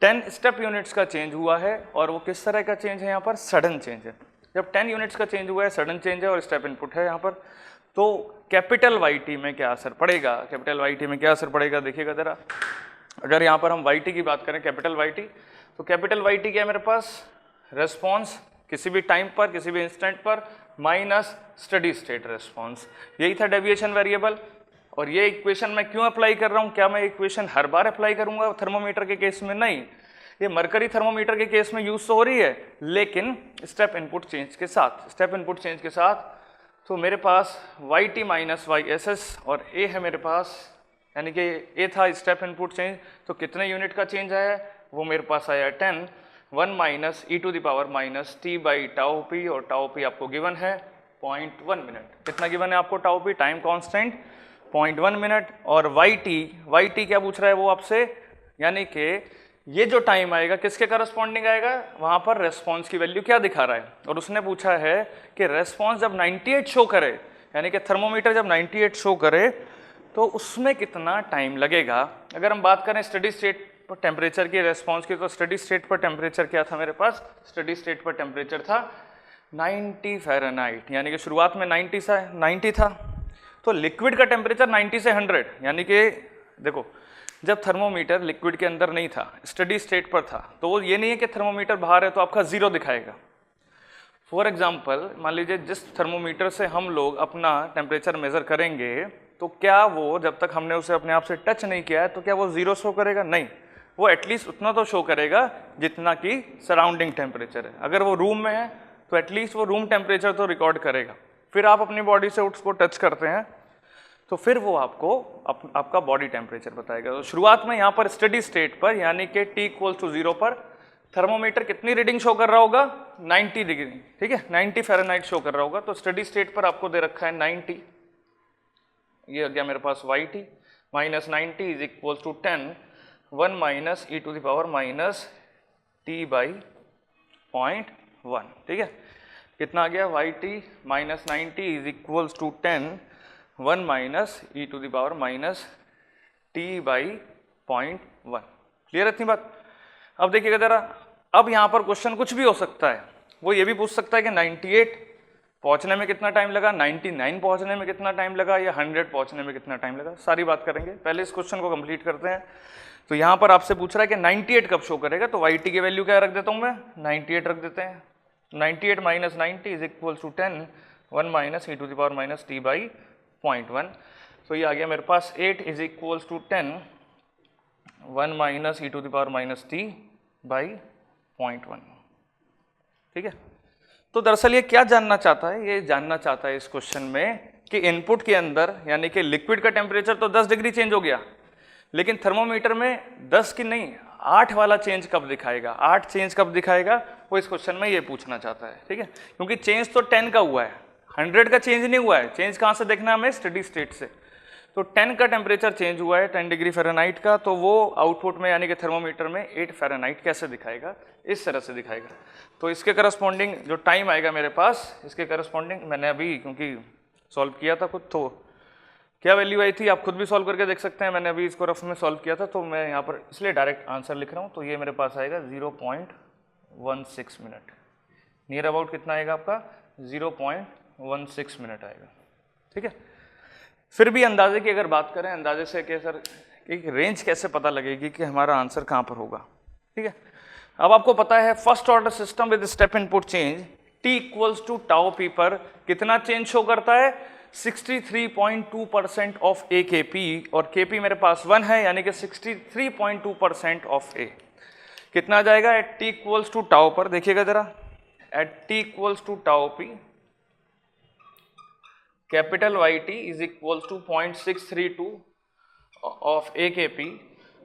10 स्टेप यूनिट्स का चेंज हुआ है। और वो किस तरह का चेंज है यहाँ पर, सडन चेंज है। जब 10 यूनिट्स का चेंज हुआ है, सडन चेंज है और स्टेप इनपुट है यहाँ पर, तो कैपिटल YT में क्या असर पड़ेगा, कैपिटल YT में क्या असर पड़ेगा देखिएगा जरा। अगर यहाँ पर हम YT की बात करें, कैपिटल YT, तो कैपिटल YT क्या है मेरे पास, रेस्पॉन्स किसी भी टाइम पर, किसी भी इंस्टेंट पर, माइनस स्टडी स्टेट रेस्पॉन्स। यही था डेविएशन वेरिएबल। और ये इक्वेशन मैं क्यों अप्लाई कर रहा हूँ, क्या मैं इक्वेशन हर बार अप्लाई करूंगा थर्मोमीटर के केस में, नहीं। ये मरकरी थर्मोमीटर के केस में यूज तो हो रही है, लेकिन स्टेप इनपुट चेंज के साथ, स्टेप इनपुट चेंज के साथ। तो मेरे पास YT माइनस YSS और A है मेरे पास, यानी कि A था स्टेप इनपुट चेंज, तो कितने यूनिट का चेंज आया, वो मेरे पास आया 10, 1 minus e to the power minus t by tau p, और टाउ पी आपको गिवन है 0.1 मिनट। कितना गिवन है आपको tau p, time constant 0.1 minute. और YT क्या पूछ रहा है वो आपसे, यानी कि ये जो टाइम आएगा किसके करस्पॉन्डिंग आएगा, वहां पर रेस्पॉन्स की वैल्यू क्या दिखा रहा है। और उसने पूछा है कि रेस्पॉन्स जब 98 शो करे, यानी कि थर्मोमीटर जब 98 शो करे तो उसमें कितना टाइम लगेगा। अगर हम बात करें स्टडी स्टेट पर टेम्परेचर की रेस्पॉन्स की, तो स्टडी स्टेट पर टेम्परेचर क्या था मेरे पास, स्टडी स्टेट पर टेम्परेचर था 90 फ़ारेनहाइट, यानी कि शुरुआत में 90 था। तो लिक्विड का टेम्परेचर 90 से 100, यानी कि देखो जब थर्मोमीटर लिक्विड के अंदर नहीं था, स्टडी स्टेट पर था, तो वो ये नहीं है कि थर्मोमीटर बाहर है तो आपका 0 दिखाएगा। फॉर एग्जांपल मान लीजिए जिस थर्मोमीटर से हम लोग अपना टेम्परेचर मेजर करेंगे, तो क्या वो जब तक हमने उसे अपने आप से टच नहीं किया है तो क्या वो 0 शो करेगा, नहीं। वो एटलीस्ट उतना तो शो करेगा जितना कि सराउंडिंग टेम्परेचर है। अगर वो रूम में है तो एटलीस्ट वो रूम टेम्परेचर तो रिकॉर्ड करेगा। फिर आप अपनी बॉडी से उसको टच करते हैं तो फिर वो आपको आपका बॉडी टेम्परेचर बताएगा। तो शुरुआत में यहाँ पर स्टडी स्टेट पर, यानी कि t इक्वल्स टू 0 पर थर्मोमीटर कितनी रीडिंग शो कर रहा होगा, 90 डिग्री, ठीक है, 90 फ़ारेनहाइट शो कर रहा होगा। तो स्टडी स्टेट पर आपको दे रखा है 90, ये आ गया मेरे पास YT minus 90 is equals to 10, 1 minus e to the power minus t by 0.1, ठीक है। कितना आ गया, YT minus 90 is equals to 10, 1 minus e to the power minus t by 0.1। Clear है इतनी बात। अब देखिएगा जरा, अब यहाँ पर क्वेश्चन कुछ भी हो सकता है। वो ये भी पूछ सकता है कि 98 पहुँचने में कितना टाइम लगा, 99 पहुँचने में कितना टाइम लगा, या 100 पहुँचने में कितना टाइम लगा, सारी बात करेंगे। पहले इस क्वेश्चन को कंप्लीट करते हैं। तो यहाँ पर आपसे पूछ रहा है कि 98 कब शो करेगा, तो YT की वैल्यू क्या रख देता हूँ मैं, 98 रख देते हैं। 98 minus 90 is equals to 10, 1 minus e to the power minus t by 0.1। तो ये आ गया मेरे पास 8 is equals to 10, 1 minus e to the power minus t by 0.1, ठीक है। तो दरअसल ये क्या जानना चाहता है, ये जानना चाहता है इस क्वेश्चन में कि इनपुट के अंदर, यानी कि लिक्विड का टेम्परेचर तो 10 डिग्री चेंज हो गया, लेकिन थर्मोमीटर में 10 की नहीं 8 वाला चेंज कब दिखाएगा, 8 चेंज कब दिखाएगा, वो इस क्वेश्चन में ये पूछना चाहता है, ठीक है। क्योंकि चेंज तो 10 का हुआ है, 100 का चेंज नहीं हुआ है। चेंज कहाँ से देखना है हमें, स्टडी स्टेट से। तो 10 का टेम्परेचर चेंज हुआ है, 10 डिग्री फ़ारेनहाइट का, तो वो आउटपुट में यानी कि थर्मोमीटर में 8 फ़ारेनहाइट कैसे दिखाएगा, इस तरह से दिखाएगा। तो इसके करस्पॉन्डिंग जो टाइम आएगा मेरे पास, इसके करस्पॉन्डिंग मैंने अभी क्योंकि सॉल्व किया था खुद, तो क्या वैल्यू आई थी आप खुद भी सॉल्व करके देख सकते हैं। मैंने अभी इसको रफ में सॉल्व किया था, तो मैं यहाँ पर इसलिए डायरेक्ट आंसर लिख रहा हूँ। तो ये मेरे पास आएगा 0.16 मिनट, नियर अबाउट कितना आएगा आपका, 0.16 मिनट आएगा, ठीक है। फिर भी अंदाजे की अगर बात करें, अंदाजे से कि सर एक रेंज कैसे पता लगेगी कि हमारा आंसर कहाँ पर होगा, ठीक है। अब आपको पता है first order system with step input change t equals to tau P पर कितना चेंज शो करता है, 63.2% ऑफ ए के पी, और के पी मेरे पास 1 है, यानी कि 63.2% ऑफ ए कितना आ जाएगा at T equals to tau पर, देखिएगा जरा, at T equals to tau P capital Y T is equals to 0.632 of A के पी,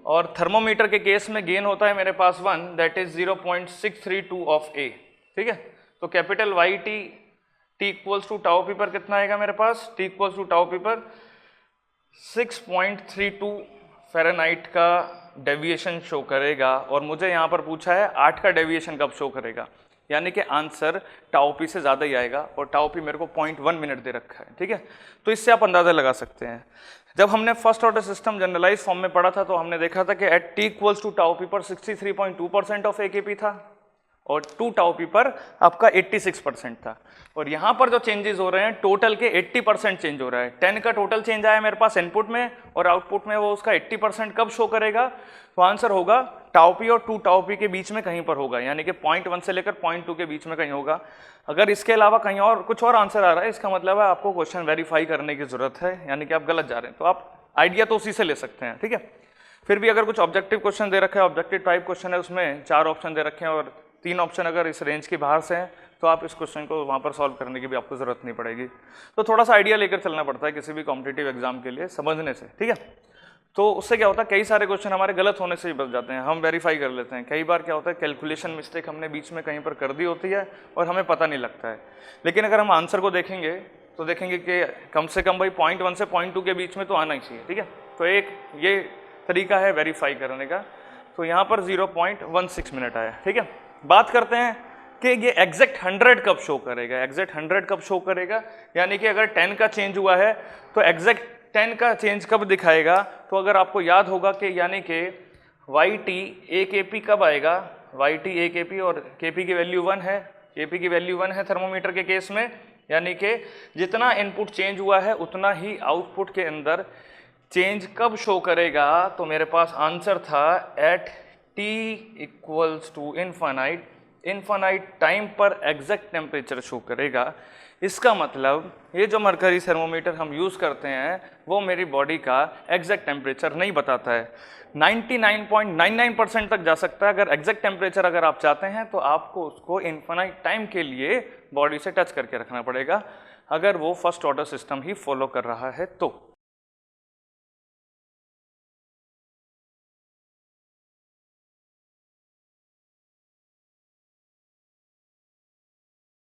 और थर्मोमीटर के केस में गेन होता है मेरे पास 1, दैट इज 0.632 ऑफ ए। ठीक है, तो capital Y T T equals to tau P पर कितना आएगा मेरे पास, T equals to tau P पर 6.32 फ़ारेनहाइट का डेविएशन शो करेगा, और मुझे यहाँ पर पूछा है 8 का डेविएशन कब शो करेगा, यानी कि आंसर टाउ पी से ज़्यादा ही आएगा, और टाउ पी मेरे को 0.1 मिनट दे रखा है। ठीक है, तो इससे आप अंदाज़ा लगा सकते हैं। जब हमने first order system generalize form में पढ़ा था तो हमने देखा था कि at T equals to tau P पर 63.2% ऑफ ए के पी था, और 2 टाउ पी पर आपका 86% था। और यहाँ पर जो चेंजेस हो रहे हैं टोटल के 80% चेंज हो रहा है। 10 का टोटल चेंज आया मेरे पास इनपुट में, और आउटपुट में वो उसका 80% कब शो करेगा, तो आंसर होगा टाउ पी और 2 टाउ पी के बीच में कहीं पर होगा, यानी कि 0.1 से लेकर 0.2 के बीच में कहीं होगा। अगर इसके अलावा कहीं और कुछ और आंसर आ रहा है, इसका मतलब है आपको क्वेश्चन वेरीफाई करने की जरूरत है, यानी कि आप गलत जा रहे हैं, तो आप आइडिया तो उसी से ले सकते हैं। ठीक है, फिर भी अगर कुछ ऑब्जेक्टिव क्वेश्चन दे रखा है, ऑब्जेक्टिव टाइप क्वेश्चन है, उसमें 4 ऑप्शन दे रखे हैं और 3 ऑप्शन अगर इस रेंज के बाहर से हैं, तो आप इस क्वेश्चन को वहाँ पर सॉल्व करने की भी आपको ज़रूरत नहीं पड़ेगी। तो थोड़ा सा आइडिया लेकर चलना पड़ता है किसी भी कॉम्पिटिटिव एग्जाम के लिए, समझने से। ठीक है, तो उससे क्या होता है, कई सारे क्वेश्चन हमारे गलत होने से ही बच जाते हैं, हम वेरीफाई कर लेते हैं। कई बार क्या होता है, कैलकुलेशन मिस्टेक हमने बीच में कहीं पर कर दी होती है और हमें पता नहीं लगता है, लेकिन अगर हम आंसर को देखेंगे तो देखेंगे कि कम से कम भाई 0.1 से 0.2 के बीच में तो आना ही चाहिए। ठीक है, तो एक ये तरीका है वेरीफाई करने का। तो यहाँ पर 0.16 मिनट आया। ठीक है, बात करते हैं कि ये एग्जैक्ट 100 कब शो करेगा, एग्जैक्ट 100 कब शो करेगा, यानी कि अगर 10 का चेंज हुआ है तो एग्जैक्ट 10 का चेंज कब दिखाएगा। तो अगर आपको याद होगा कि यानी कि वाई टी ए के पी कब आएगा, वाई टी ए के पी, और के पी की वैल्यू 1 है, के पी की वैल्यू 1 है थर्मोमीटर के केस में, यानी कि जितना इनपुट चेंज हुआ है उतना ही आउटपुट के अंदर चेंज कब शो करेगा। तो मेरे पास आंसर था at T equals to infinite, infinite time पर एग्जैक्ट टेम्परेचर शो करेगा। इसका मतलब ये जो मरकरी थर्मोमीटर हम यूज़ करते हैं वो मेरी बॉडी का एग्जैक्ट टेम्परेचर नहीं बताता है, 99.99% तक जा सकता है। अगर एग्जैक्ट टेम्परेचर अगर आप चाहते हैं तो आपको उसको इनफाइनाइट टाइम के लिए बॉडी से टच करके रखना पड़ेगा, अगर वो फर्स्ट ऑर्डर सिस्टम ही फॉलो कर रहा है तो।